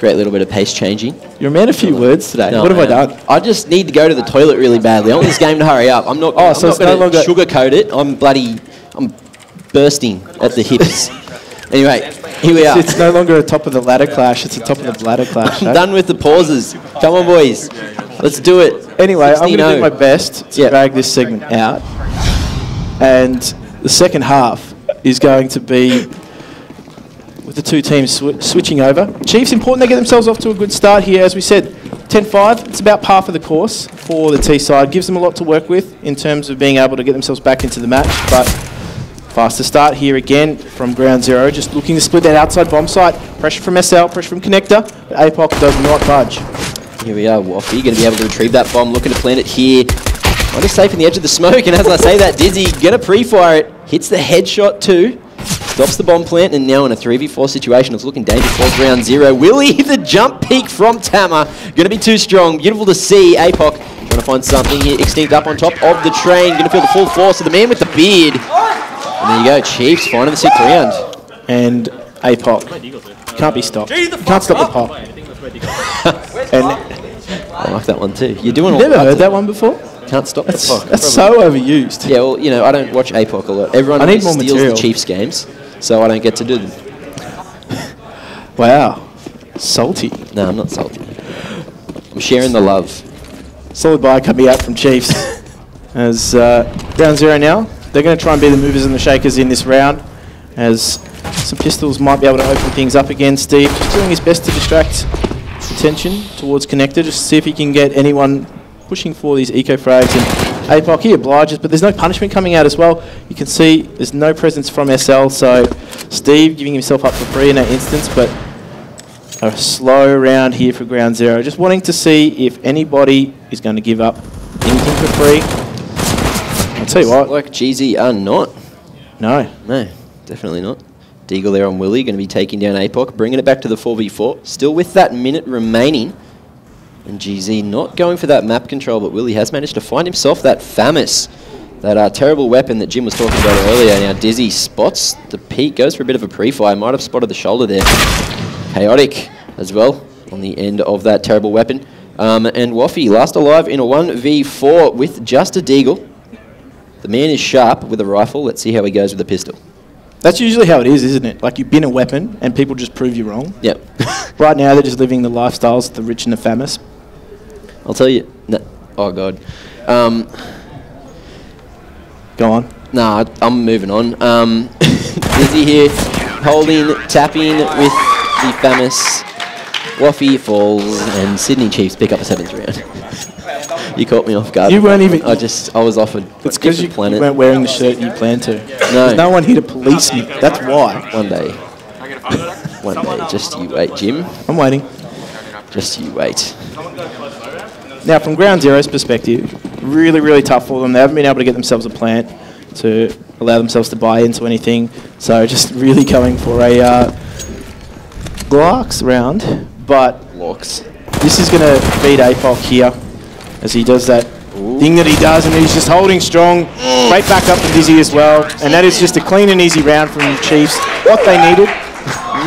little bit of pace changing. You're a man of few words today. No, what have I done? I just need to go to the toilet really badly. I want this game to hurry up. I'm not going to sugarcoat it. I'm bursting at the hips. Anyway, here we are. It's no longer a top of the ladder clash. It's a top of the ladder clash. I'm done with the pauses. Come on, boys. Let's do it. Anyway, I'm going to do my best to drag this segment out. And the second half is going to be with the two teams switching over. Chiefs, important they get themselves off to a good start here. As we said, 10-5, it's about par for the course for the T side. Gives them a lot to work with in terms of being able to get themselves back into the match. But faster start here again from Ground Zero, just looking to split that outside bomb site. Pressure from SL, pressure from Connector, but APOC does not budge. Here we are, Waffy going to be able to retrieve that bomb, looking to plant it here. Might be safe in the edge of the smoke, and as I say that, Dizzy going to pre-fire it, hits the headshot too. Stops the bomb plant, and now in a 3v4 situation, it's looking dangerous for Ground Zero. Willie, the jump peek from Tama, going to be too strong. Beautiful to see. APOC Going to find something here. Extinct up on top of the train. Going to feel the full force of the man with the beard. And there you go. Chiefs finding the 6th round. And APOC. Can't be stopped. You can't stop the pop. And I like that one too. You're doing all never right heard to- that one before? Can't stop the pop. That's so overused. Yeah, well, you know, I don't watch APOC a lot. Everyone I need always more steals material. the Chiefs games, so I don't get to do them. Wow. Salty. No, I'm not salty. I'm sharing the love. Solid buy coming out from Chiefs. As round 0 now. They're going to try and be the movers and the shakers in this round. As some pistols might be able to open things up again. Steve just doing his best to distract attention towards Connector. Just to see if he can get anyone pushing for these eco frags. And APOC, he obliges, but there's no punishment coming out as well. You can see there's no presence from SL. So Steve giving himself up for free in that instance. But a slow round here for ground 0. Just wanting to see if anybody is going to give up anything for free. I'll tell you what. Like GZ are not. No. No, definitely not. Deagle there on Willie, going to be taking down APOC, bringing it back to the 4v4. Still with that minute remaining. And GZ not going for that map control, but Willie has managed to find himself that famous, that terrible weapon that Jim was talking about earlier. Now Dizzy spots the peak, goes for a bit of a pre-fire, might have spotted the shoulder there. Chaotic as well on the end of that terrible weapon. And Waffy, last alive in a 1v4 with just a Deagle. The man is sharp with a rifle. Let's see how he goes with a pistol. That's usually how it is, isn't it? Like, you bin a weapon and people just prove you wrong. Yep. Right now, they're just living the lifestyles of the rich and the famous. I'll tell you. No, oh, God. Go on. Nah, I'm moving on. Dizzy here, holding, tapping with the famous Waffy falls, and Sydney Chiefs pick up a 7th round. You caught me off guard. You weren't even... I was offered. It's because you planet. weren't wearing the shirt you planned to. No. There's no one here to police me. That's why. One day. One day. Just you wait, Jim. I'm waiting. Just you wait. Now, from ground 0's perspective, really, really tough for them. They haven't been able to get themselves a plant to allow themselves to buy into anything. So just really going for a Glocks round. But Locks. this is going to feed APOC here as he does that thing that he does, and he's just holding strong. Great back up from Dizzy as well. And that is just a clean and easy round from the Chiefs. What they needed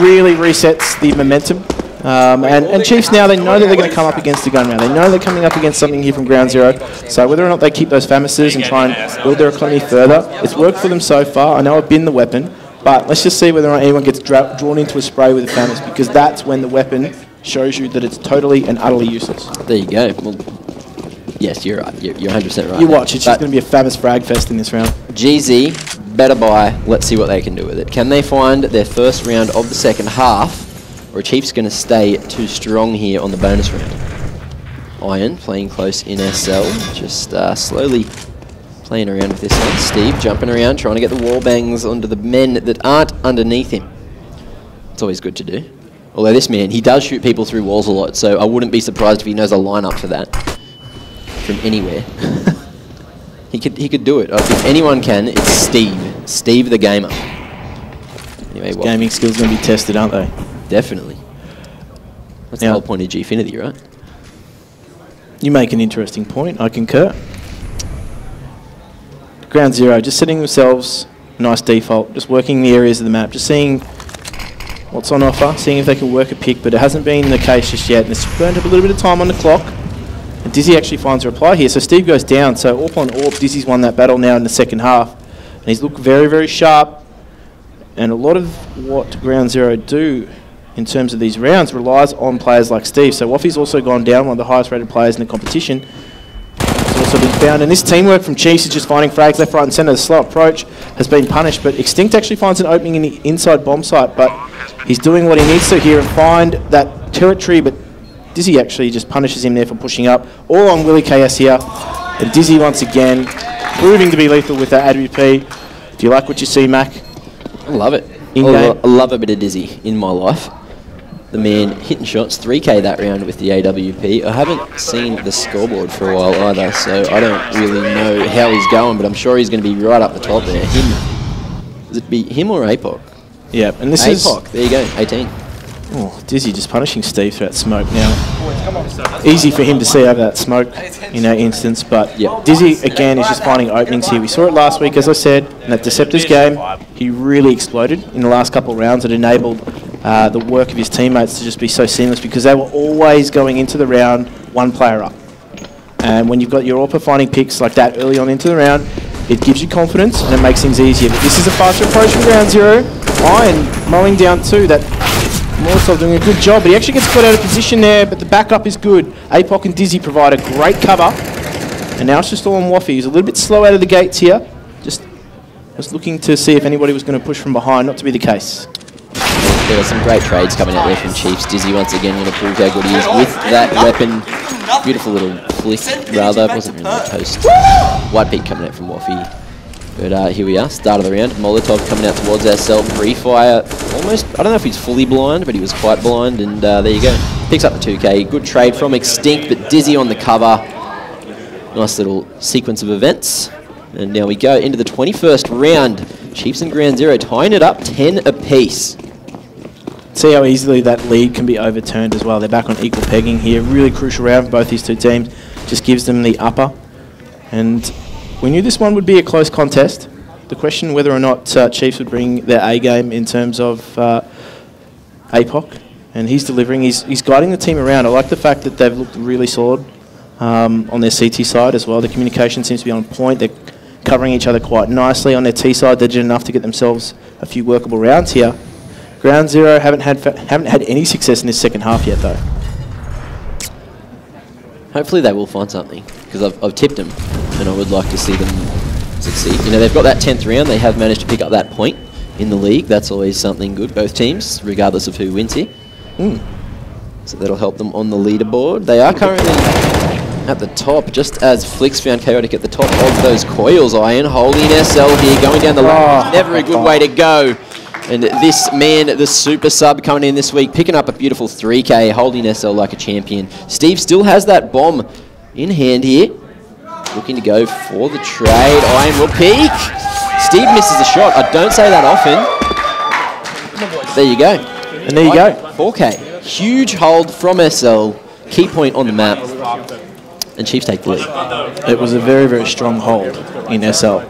really resets the momentum. And Chiefs now, they know that they're going to come up against a gun round. They know they're coming up against something here from ground 0. So whether or not they keep those Famouses and try and build their economy further, it's worked for them so far. I know I've been the weapon, but let's just see whether or not anyone gets drawn into a spray with a Famous, because that's when the weapon shows you that it's totally and utterly useless. There you go. Well, yes, you're right. You're 100% right. You watch, it's just going to be a Famous frag fest in this round. GZ, better buy. Let's see what they can do with it. Can they find their first round of the second half? Or are Chiefs going to stay too strong here on the bonus round? Iron playing close in SL, just slowly playing around with this one. Steve jumping around, trying to get the wall bangs onto the men that aren't underneath him. It's always good to do. Although this man, he does shoot people through walls a lot, so I wouldn't be surprised if he knows a lineup for that from anywhere. He could do it. If anyone can, it's Steve. Steve the gamer. Anyway, what? Gaming skills going to be tested, aren't they? Definitely. That's the whole point of Gfinity, right? You make an interesting point. I concur. Ground 0, just setting themselves a nice default, just working the areas of the map, just seeing what's on offer, seeing if they can work a pick, but it hasn't been the case just yet, and it's burned up a little bit of time on the clock. And Dizzy actually finds a reply here, so Steve goes down, so AWP on AWP, Dizzy's won that battle now in the second half, and he's looked very, very sharp, and a lot of what Ground 0 do in terms of these rounds relies on players like Steve. So Waffy's also gone down, one of the highest rated players in the competition. He's also been found, and this teamwork from Chiefs is just finding frags left, right and centre. The slow approach has been punished, but Extinct actually finds an opening in the inside bomb site, but he's doing what he needs to here and find that territory, but Dizzy actually just punishes him there for pushing up. All on Willie KS here, and Dizzy once again proving to be lethal with that AWP. Do you like what you see, Mac? I love it. I love a bit of Dizzy in my life. The man hitting shots, 3K that round with the AWP. I haven't seen the scoreboard for a while either, so I don't really know how he's going, but I'm sure he's going to be right up the top there. Him. Does it be him or APOC? Yeah, and this APOC, there you go, 18. Oh, Dizzy just punishing Steve through that smoke now. Easy for him to see over that smoke in that instance, but Dizzy again is just finding openings here. We saw it last week, as I said, in that Deceptors game. He really exploded in the last couple of rounds. It enabled the work of his teammates to just be so seamless because they were always going into the round one player up. And when you've got your AWPer finding picks like that early on into the round, it gives you confidence and it makes things easier. But this is a faster approach from Ground Zero. Iron mowing down too. That Molotov doing a good job, but he actually gets put out of position there, but the backup is good. APOC and Dizzy provide a great cover. And now it's just all on Waffy. He's a little bit slow out of the gates here. Just was looking to see if anybody was going to push from behind, not to be the case. There were some great trades coming out there from Chiefs. Dizzy once again going to prove how good he is with that weapon. Beautiful little flick, rather. Wasn't really a toast. White peak coming out from Waffy. But here we are, start of the round. Molotov coming out towards ourselves. Pre-fire, almost, I don't know if he's fully blind, but he was quite blind. And there you go. Picks up the 2K. Good trade from Extinct, but Dizzy on the cover. Nice little sequence of events. And now we go into the 21st round. Chiefs and Ground Zero tying it up 10 apiece. See how easily that lead can be overturned as well. They're back on equal pegging here. Really crucial round for both these two teams. Just gives them the upper. And we knew this one would be a close contest. The question whether or not Chiefs would bring their A game in terms of APOC. And he's delivering. He's guiding the team around. I like the fact that they've looked really solid on their CT side as well. The communication seems to be on point. They're covering each other quite nicely. On their T side, they did enough to get themselves a few workable rounds here. Ground Zero haven't had any success in this second half yet, though. Hopefully they will find something, because I've tipped them, and I would like to see them succeed. You know, they've got that 10th round. They have managed to pick up that point in the league. That's always something good, both teams, regardless of who wins here. So that'll help them on the leaderboard. They are currently at the top, just as Flicks found Chaotic at the top of those coils. Iron holding SL here, going down the line. Never a good way to go. And this man, the super sub coming in this week, picking up a beautiful 3K, holding SL like a champion. Steve still has that bomb in hand here. Looking to go for the trade. Iron will peek. Steve misses the shot. I don't say that often. There you go. And there you go. 4K. Huge hold from SL. Key point on the map. And Chiefs take the lead. It was a very, very strong hold in SL.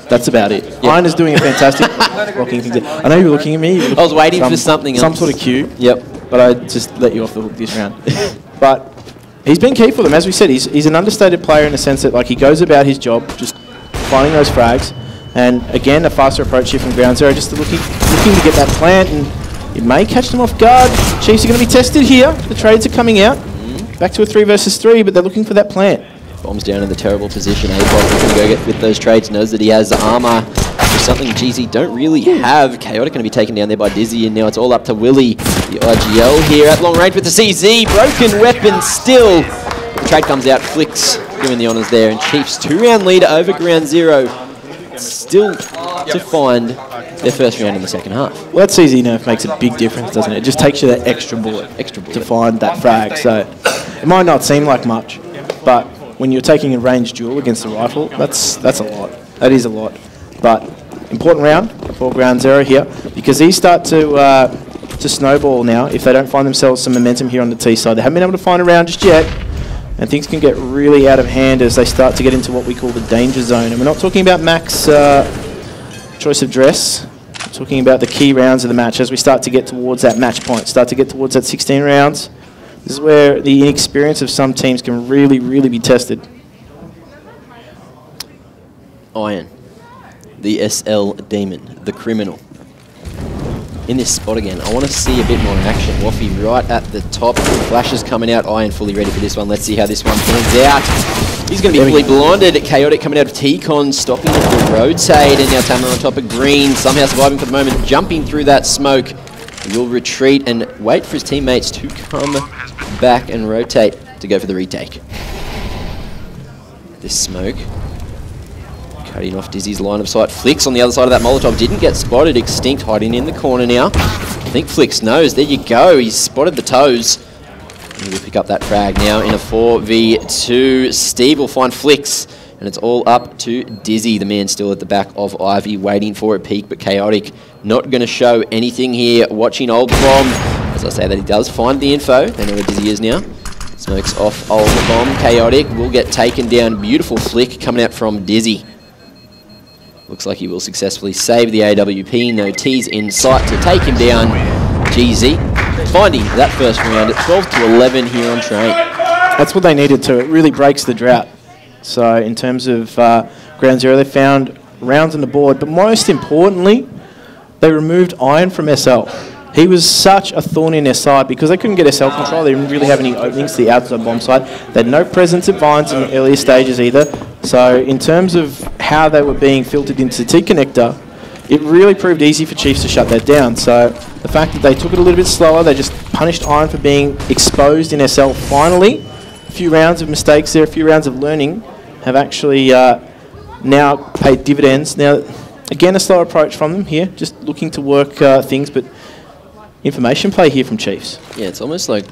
That's about it. Yep. Iron is doing a fantastic blocking things. I know you were looking at me. I was waiting for something else. Some sort of cue. Yep. But I just let you off the hook this round. But he's been key for them. As we said, he's an understated player in the sense that like he goes about his job, just finding those frags. And again, a faster approach here from Ground Zero, just looking to get that plant, and it may catch them off guard. Chiefs are going to be tested here. The trades are coming out. Back to a 3 versus 3, but they're looking for that plant. Bombs down in the terrible position. APOC going to go get with those trades. Knows that he has the armor. Which is something GZ don't really have. Chaotic going to be taken down there by Dizzy, and now it's all up to Willie. The IGL here at long range with the CZ. Broken weapon still. The trade comes out. Flicks doing the honours there. And Chiefs 2-round leader over Ground Zero. Still to find their first round in the second half. Well, that CZ nerf makes a big difference, doesn't it? It just takes you that extra bullet to find that frag. So it might not seem like much, but when you're taking a ranged duel against a rifle, that's a lot. That is a lot. But important round for Ground Zero here, because these start to snowball now if they don't find themselves some momentum here on the T side. They haven't been able to find a round just yet, and things can get really out of hand as they start to get into what we call the danger zone. And we're not talking about max choice of dress. We're talking about the key rounds of the match as we start to get towards that match point, start to get towards that 16 rounds. This is where the inexperience of some teams can really, really be tested. Iron, the SL Demon, the criminal. In this spot again, I want to see a bit more action. Waffy right at the top, flashes coming out. Iron fully ready for this one. Let's see how this one pans out. He's going to be fully blinded. Chaotic coming out of T-Con, stopping the rotate, and now Tamara on top of Green, somehow surviving for the moment, jumping through that smoke. He'll retreat and wait for his teammates to come back and rotate to go for the retake. This smoke cutting off Dizzy's line of sight. Flicks on the other side of that Molotov didn't get spotted. Extinct hiding in the corner now. I think Flicks knows. There you go. He's spotted the toes. And he'll pick up that frag now in a 4v2. Steve will find Flicks and it's all up to Dizzy, the man still at the back of Ivy, waiting for a peek, but Chaotic not going to show anything here. Watching Old Bomb, as I say that he does find the info. They know where Dizzy is now. Smokes off Old Bomb. Chaotic will get taken down. Beautiful flick coming out from Dizzy. Looks like he will successfully save the AWP. No T's in sight to take him down. GZ finding that first round at 12 to 11 here on Train. That's what they needed to. It really breaks the drought. So in terms of Ground Zero, they found rounds on the board, but most importantly, they removed Iron from SL. He was such a thorn in their side because they couldn't get SL control. They didn't really have any openings to the outside bomb side. They had no presence at Vines in the earlier stages either. So in terms of how they were being filtered into the T-connector, it really proved easy for Chiefs to shut that down. So the fact that they took it a little bit slower, they just punished Iron for being exposed in SL finally. A few rounds of mistakes there, a few rounds of learning have actually now paid dividends. Now, again, a slow approach from them here, just looking to work things, but information play here from Chiefs. Yeah, it's almost like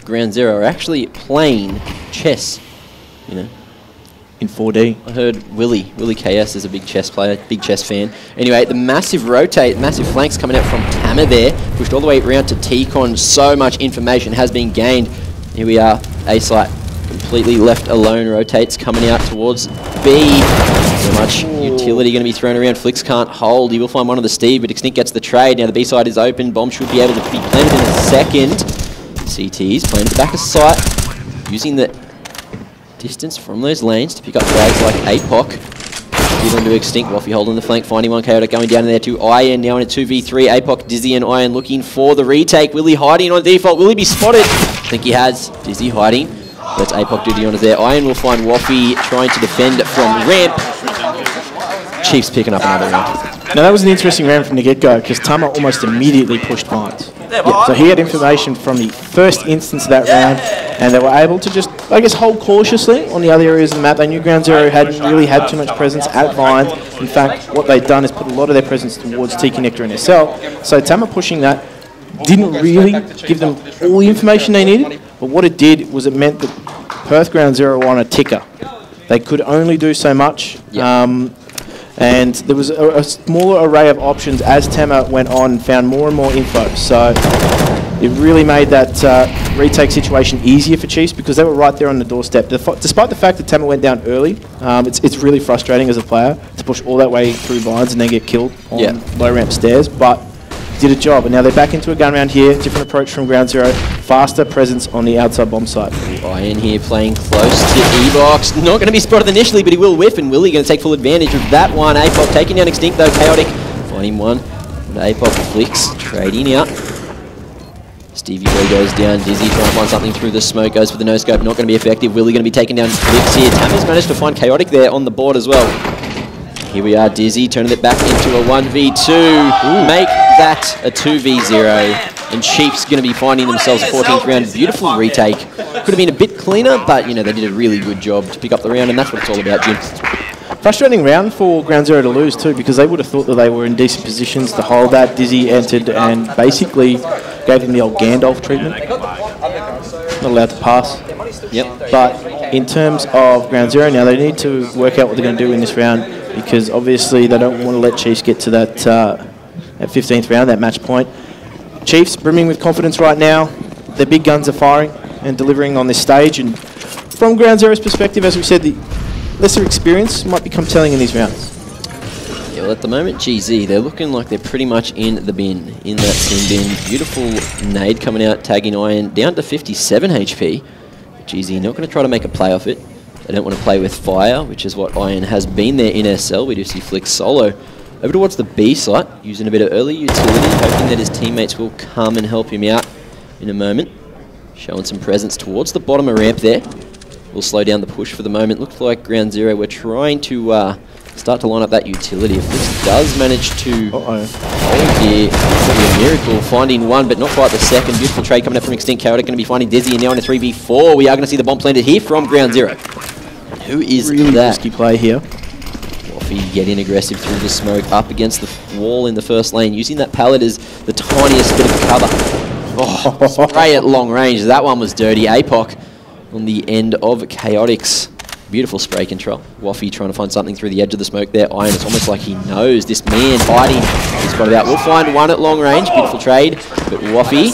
Ground Zero are actually playing chess, you know. In 4D. I heard Willie KS is a big chess player, big chess fan. Anyway, the massive rotate, massive flanks coming out from Tama there, pushed all the way around to T-Con. So much information has been gained. Here we are, A-Site completely left alone, rotates coming out towards B. So much utility going to be thrown around. Flicks can't hold. He will find one of the Steve, but Extinct gets the trade. Now the B side is open. Bomb should be able to be planted in a second. CT's playing at the back of sight, using the distance from those lanes to pick up frags like APOC. Give them to Extinct. Waffy holding the flank, finding one. Chaotic going down in there to Iron. Now in a 2v3. APOC, Dizzy and Iron looking for the retake. Willie hiding on default. Will he be spotted? I think he has. Dizzy hiding. Let's APOC do the honours there. Iron will find Waffy trying to defend from ramp. Chiefs picking up another round. Now that was an interesting round from the get-go because Tama almost immediately pushed Vines. Yeah, so he had information from the first instance of that round, and they were able to just, I guess, hold cautiously on the other areas of the map. They knew Ground Zero hadn't really had too much presence at Vines. In fact, what they'd done is put a lot of their presence towards T-Connector and SL. So Tama pushing that didn't really give them all the information they needed, but what it did was it meant that Perth Ground Zero were on a ticker. They could only do so much. Yep. And there was a smaller array of options as Tama went on and found more and more info. So it really made that retake situation easier for Chiefs because they were right there on the doorstep. Despite the fact that Tama went down early, it's really frustrating as a player to push all that way through Vines and then get killed on low ramp stairs, but did a job. And now they're back into a gun round here, different approach from Ground Zero, faster presence on the outside bomb site. Iron here playing close to E-Box. Not going to be spotted initially, but he will whiff, and Willie going to take full advantage of that one. APOC taking down Extinct though, Chaotic. Finding one. But APOC flicks, trading out. Stevie Boy goes down, Dizzy trying to find something through the smoke, goes for the no-scope, not going to be effective. Willie going to be taking down Flicks here. Tama's managed to find Chaotic there on the board as well. Here we are, Dizzy turning it back into a 1v2. Make that a 2v0. And Chiefs going to be finding themselves a 14th round. Beautiful retake. Could have been a bit cleaner, but you know they did a really good job to pick up the round, and that's what it's all about, Jim. Frustrating round for Ground Zero to lose too, because they would have thought that they were in decent positions to hold that. Dizzy entered and basically gave him the old Gandalf treatment. Not allowed to pass. Yep. But in terms of Ground Zero now, they need to work out what they're going to do in this round, because obviously they don't want to let Chiefs get to that 15th round, that match point. Chiefs brimming with confidence right now. Their big guns are firing and delivering on this stage. And from Ground Zero's perspective, as we said, the lesser experience might become telling in these rounds. Yeah, well, at the moment, GZ, they're looking like they're pretty much in the bin, in that sin bin. Beautiful nade coming out, tagging Iron down to 57 HP. GZ not going to try to make a play off it. They don't want to play with fire, which is what Iron has been there in SL. We do see Flick solo over towards the B site, using a bit of early utility, hoping that his teammates will come and help him out in a moment. Showing some presence towards the bottom of ramp there. We'll slow down the push for the moment. Looks like Ground Zero, we're trying to start to line up that utility. If this does manage to hold here, it's going to be a miracle. Finding one, but not quite the second. Beautiful trade coming up from Extinct. Chaotic going to be finding Dizzy, and now in a 3v4. We are going to see the bomb planted here from Ground Zero. Who is really that? Risky play here. Waffy getting aggressive through the smoke, up against the wall in the first lane, using that pallet as the tiniest bit of cover. Oh, spray at long range. That one was dirty. APOC on the end of Chaotics. Beautiful spray control. Waffy trying to find something through the edge of the smoke there. Iron, it's almost like he knows this man hiding. He's got it out. We'll find one at long range. Beautiful trade. But Waffy,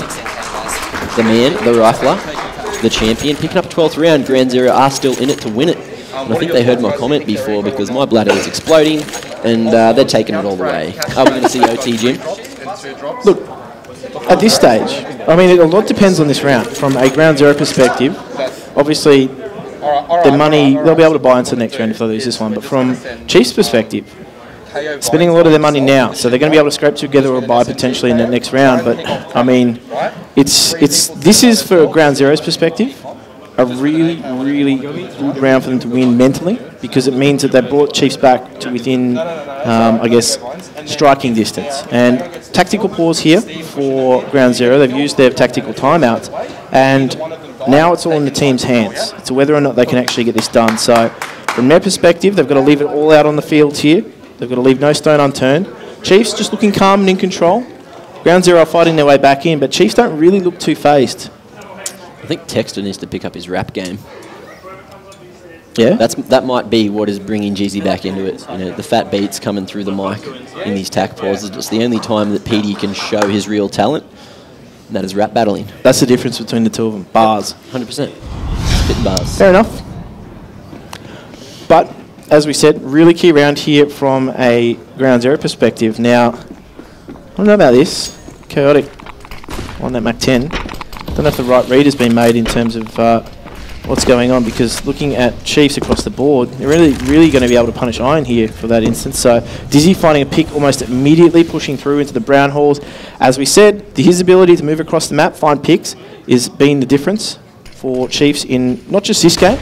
the man, the rifler, the champion, picking up 12th round. Ground Zero are still in it to win it. And I think they heard my comment before because my bladder was exploding and they're taking it all the way. Are we going to see OT, Jim? Look, at this stage, I mean, a lot depends on this round. From a Ground Zero perspective, obviously, their money, they'll be able to buy into the next round if they lose this one. But from Chiefs' perspective, spending a lot of their money now, so they're going to be able to scrape together or buy potentially in that next round. But I mean, this is for Ground Zero's perspective a really, really good round for them to win mentally, because it means that they brought Chiefs back to within, I guess, striking distance. And tactical pause here for Ground Zero. They've used their tactical timeouts, and now it's all in the team's hands. It's whether or not they can actually get this done. So from their perspective, they've got to leave it all out on the field here. They've got to leave no stone unturned. Chiefs just looking calm and in control. Ground Zero are fighting their way back in, but Chiefs don't really look too phased. I think Texter needs to pick up his rap game. Yeah? That might be what is bringing Jeezy back into it. You know, the fat beats coming through the mic in these tack pauses. It's the only time that PD can show his real talent, and that is rap battling. That's the difference between the two of them. Bars. 100%. Spitting bars. Fair enough. But, as we said, really key round here from a Ground Zero perspective. Now, I don't know about this. Chaotic on that Mac 10. Don't know if the right read has been made in terms of what's going on, because looking at Chiefs across the board, they're really going to be able to punish Iron here for that instance. So Dizzy finding a pick almost immediately, pushing through into the brown halls. As we said, his ability to move across the map, find picks, is being the difference for Chiefs in not just this game,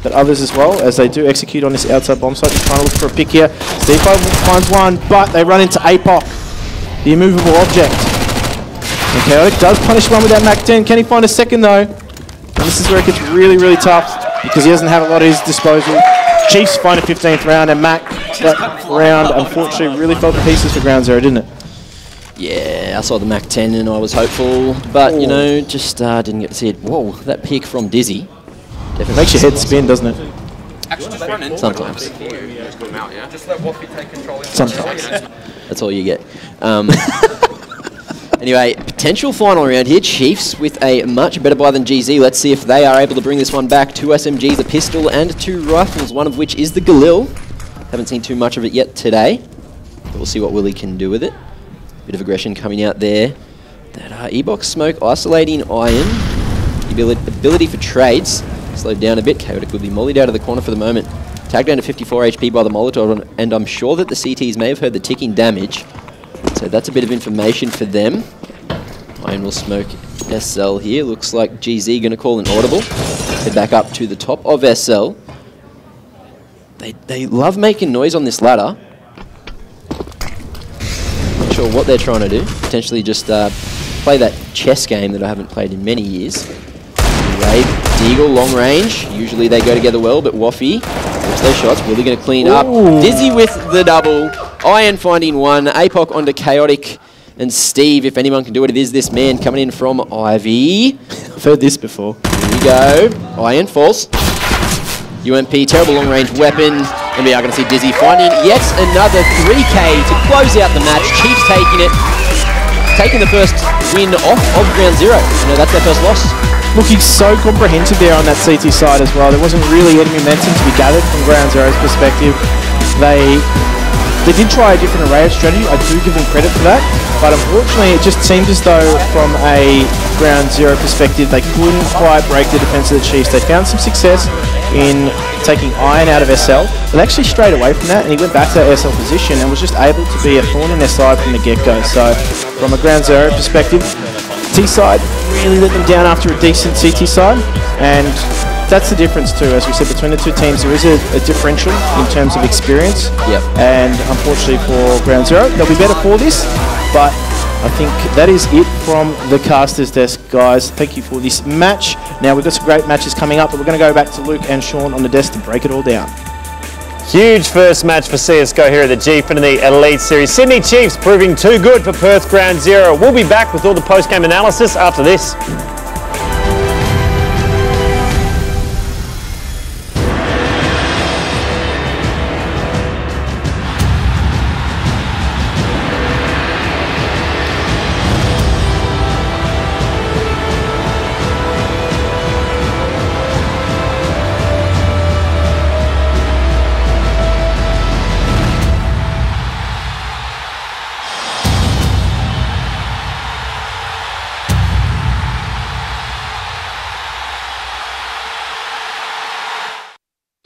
but others as well, as they do execute on this outside bomb site. Just trying to look for a pick here. Steve finds one, but they run into APOC, the immovable object. And Chaotic does punish one with that Mac 10. Can he find a second though? And this is where it gets really, really tough, because he doesn't have a lot at his disposal. Chiefs find a 15th round, and Mac, that round unfortunately really fell to pieces for Ground Zero, didn't it? Yeah, I saw the Mac 10 and I was hopeful, but you know, just didn't get to see it. Whoa, that pick from Dizzy. Definitely makes your head spin, doesn't it? Sometimes. Sometimes. That's all you get. Anyway, potential final round here. Chiefs with a much better buy than GZ. Let's see if they are able to bring this one back. 2 SMGs, a pistol, and 2 rifles, one of which is the Galil. Haven't seen too much of it yet today, but we'll see what Willie can do with it. Bit of aggression coming out there. That E-box smoke isolating Iron. Ability for trades. Slowed down a bit. Chaotic will be mollied out of the corner for the moment. Tagged down to 54 HP by the Molotov, and I'm sure that the CTs may have heard the ticking damage. So that's a bit of information for them. Iron will smoke SL here. Looks like GZ going to call an audible. Head back up to the top of SL. They love making noise on this ladder. Not sure what they're trying to do. Potentially just play that chess game that I haven't played in many years. Rave, Deagle, long range. Usually they go together well, but Waffy whips those shots. Really going to clean up. Dizzy with the double. Iron finding one. APOC onto Chaotic. And Steve, if anyone can do it, it is this man coming in from Ivy. I've heard this before. Here we go. Iron falls. UMP, terrible long range weapon. And we are going to see Dizzy finding yet another 3K to close out the match. Chiefs taking it. Taking the first win off of Ground Zero. You know, that's their first loss. Looking so comprehensive there on that CT side as well. There wasn't really any momentum to be gathered from Ground Zero's perspective. They did try a different array of strategy. I do give them credit for that. But unfortunately, it just seemed as though from a Ground Zero perspective, they couldn't quite break the defense of the Chiefs. They found some success in taking Iron out of SL, but actually strayed away from that, and he went back to that SL position and was just able to be a thorn in their side from the get-go. So from a Ground Zero perspective, T-side really let them down after a decent CT side, and that's the difference too. As we said, between the two teams, there is a differential in terms of experience. Yep. And unfortunately for Ground Zero, they'll be better for this, but I think that is it from the caster's desk, guys. Thank you for this match. Now, we've got some great matches coming up, but we're going to go back to Luke and Sean on the desk to break it all down. Huge first match for CSGO here at the Gfinity Elite Series. Sydney Chiefs proving too good for Perth Ground Zero. We'll be back with all the post-game analysis after this.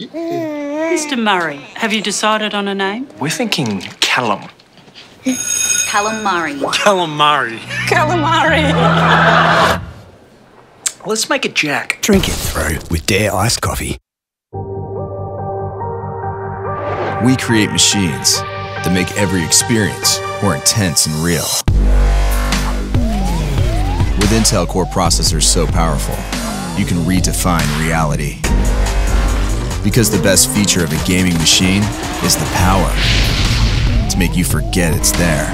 Mr. Murray, have you decided on a name? We're thinking Callum. Calamari. Calamari. Calamari. Let's make it Jack. Drink it through with Dare Iced Coffee. We create machines that make every experience more intense and real. With Intel Core processors so powerful, you can redefine reality. Because the best feature of a gaming machine is the power to make you forget it's there.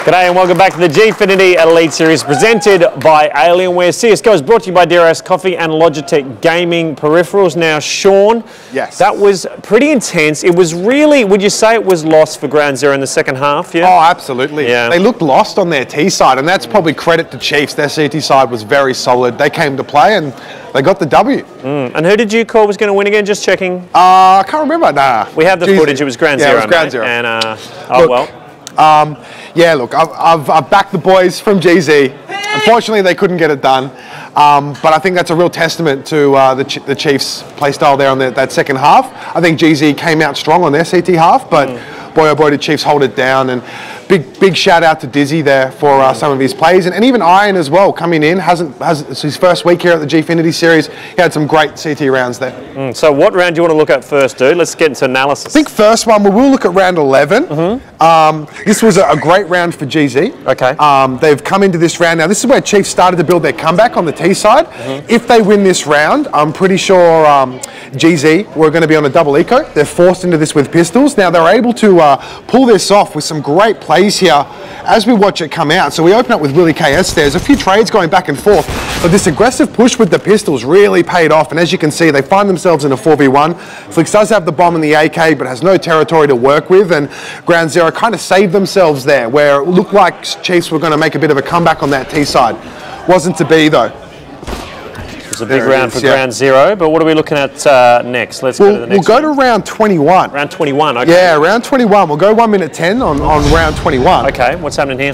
G'day and welcome back to the Gfinity Elite Series presented by Alienware. CSGO is brought to you by Dare Iced Coffee and Logitech Gaming Peripherals. Now, Sean, yes, that was pretty intense. It was really, would you say it was lost for Ground Zero in the second half? Yeah? Oh, absolutely. Yeah. They looked lost on their T side, and that's probably credit to Chiefs. Their CT side was very solid. They came to play and they got the W. And who did you call was going to win again? Just checking. I can't remember. Nah. We have the footage. It was Ground Zero. Yeah, it was Ground Zero. And, look, yeah, look, I've backed the boys from GZ. Unfortunately, they couldn't get it done. But I think that's a real testament to the Chiefs' play style there on that second half. I think GZ came out strong on their CT half, but boy, oh boy, did Chiefs hold it down. And big shout out to Dizzy there for some of his plays, and even Iron as well coming in. It's his first week here at the Gfinity series. He had some great CT rounds there. So what round do you want to look at first, dude? Let's get into analysis. I think first one we will look at round 11. This was a great round for GZ. Okay. They've come into this round now. This is where Chiefs started to build their comeback on the T side. If they win this round, I'm pretty sure GZ were going to be on a double eco. They're forced into this with pistols. Now they're able to pull this off with some great plays here as we watch it come out. So we open up with Willie KS. There's a few trades going back and forth, but this aggressive push with the pistols really paid off. And as you can see, they find themselves in a 4v1. Flix does have the bomb and the AK, but has no territory to work with. And Ground Zero kind of saved themselves there, where it looked like Chiefs were going to make a bit of a comeback on that T side. Wasn't to be though. It was a big round for Ground Zero, but what are we looking at next? Let's go to the next We'll go to round 21. Round 21, okay. Yeah, round 21. We'll go 1 minute 10 on round 21. Okay, what's happening here?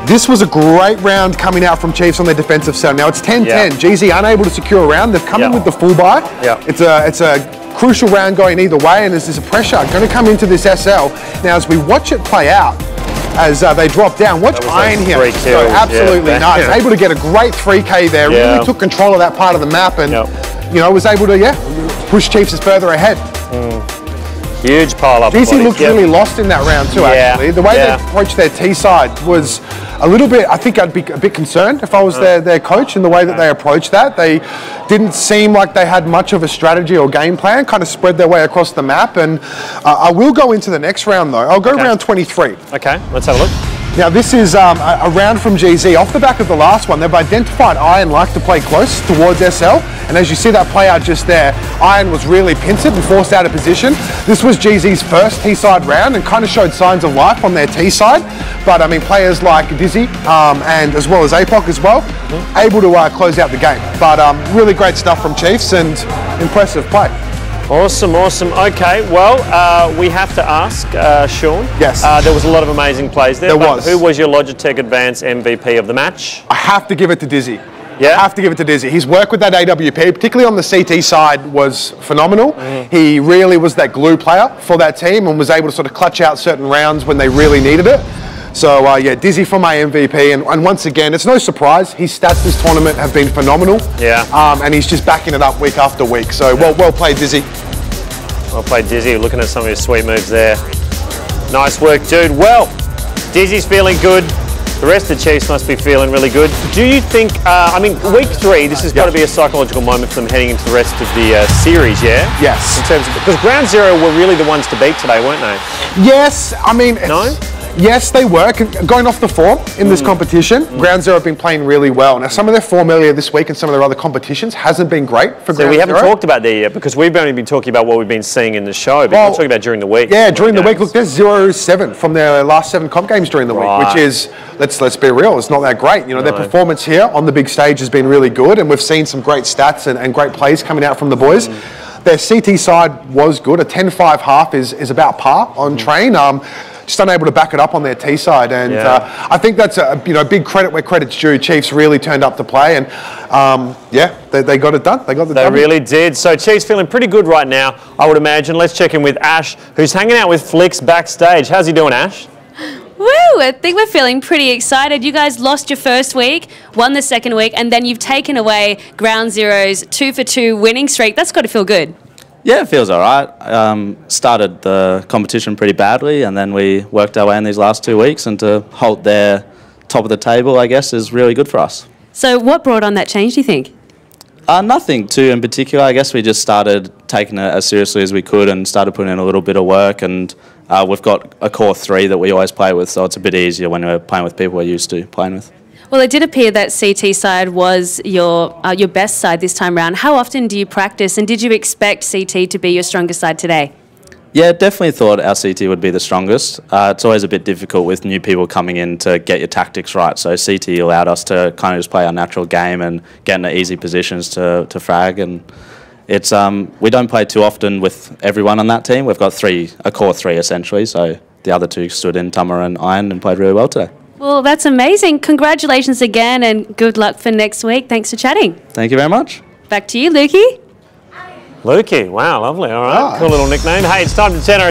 This was a great round coming out from Chiefs on their defensive side. Now it's 10-10. GZ unable to secure a round. They've come in with the full buy. It's a crucial round going either way, and there's a pressure going to come into this SL. Now as we watch it play out, as they drop down. Watch Iron here. So absolutely nuts. Able to get a great 3K there. Really took control of that part of the map and you know, was able to push Chiefs further ahead. Huge pile up. GC looked really lost in that round too, actually. The way they approached their T side was a little bit, I think I'd be a bit concerned if I was their coach in the way that they approached that. They didn't seem like they had much of a strategy or game plan, kind of spread their way across the map. And I will go into the next round though. I'll go round 23. Okay, let's have a look. Now this is a round from GZ. Off the back of the last one, they've identified Iron like to play close towards SL, and as you see that play out just there, Iron was really pincered and forced out of position. This was GZ's first T-side round and kind of showed signs of life on their T-side, but I mean players like Dizzy and as well as APOC as well, able to close out the game. But really great stuff from Chiefs and impressive play. Awesome, awesome. Okay, well, we have to ask, Sean. Yes. There was a lot of amazing plays there. There was. Who was your Logitech Advanced MVP of the match? I have to give it to Dizzy. Yeah? I have to give it to Dizzy. His work with that AWP, particularly on the CT side, was phenomenal. He really was that glue player for that team and was able to sort of clutch out certain rounds when they really needed it. So yeah, Dizzy for my MVP, and once again, it's no surprise, his stats this tournament have been phenomenal. Yeah. And he's just backing it up week after week, so well played, Dizzy. Well played, Dizzy. Looking at some of his sweet moves there. Nice work, dude. Well, Dizzy's feeling good. The rest of the Chiefs must be feeling really good. Do you think, I mean, week 3, this has got to be a psychological moment for them heading into the rest of the series, yeah? Yes. In terms of, because Ground Zero were really the ones to beat today, weren't they? Yes, I mean... No? Yes, they were. Going off the form in this competition, Ground Zero have been playing really well. Now, some of their form earlier this week and some of their other competitions hasn't been great for Ground Zero. So we haven't talked about that yet because we've only been talking about what we've been seeing in the show, but we're talking about during the week. Yeah, during the week. Look, there's 0-7 from their last 7 comp games during the week, which is, let's be real, it's not that great. You know, their performance here on the big stage has been really good, and we've seen some great stats and great plays coming out from the boys. Their CT side was good. A 10-5 half is about par on train. Just unable to back it up on their T side, and I think that's a big credit where credit's due. Chiefs really turned up to play, and yeah, they got it done. They got the They W. really did. So Chiefs feeling pretty good right now, I would imagine. Let's check in with Ash, who's hanging out with Flicks backstage. How's he doing, Ash? Woo! I think we're feeling pretty excited. You guys lost your first week, won the second week, and then you've taken away Ground Zero's 2-for-2 winning streak. That's got to feel good. Yeah, it feels all right. Started the competition pretty badly, and then we worked our way in these last 2 weeks, and to hold their top of the table, I guess, is really good for us. So what brought on that change, do you think? Nothing too in particular. I guess we just started taking it as seriously as we could and started putting in a little bit of work, and we've got a core 3 that we always play with, so it's a bit easier when we're playing with people we're used to playing with. Well, it did appear that CT side was your best side this time round. How often do you practice, and did you expect CT to be your strongest side today? Yeah, definitely thought our CT would be the strongest. It's always a bit difficult with new people coming in to get your tactics right, so CT allowed us to kind of just play our natural game and get into easy positions to frag, and it's we don't play too often with everyone on that team. We've got a core 3 essentially, so the other 2 stood in, Tama and Iron, and played really well today. Well, that's amazing. Congratulations again, and good luck for next week. Thanks for chatting. Thank you very much. Back to you, Lukey. Lukey, wow, lovely. All right, cool little nickname. Hey, it's time to turn our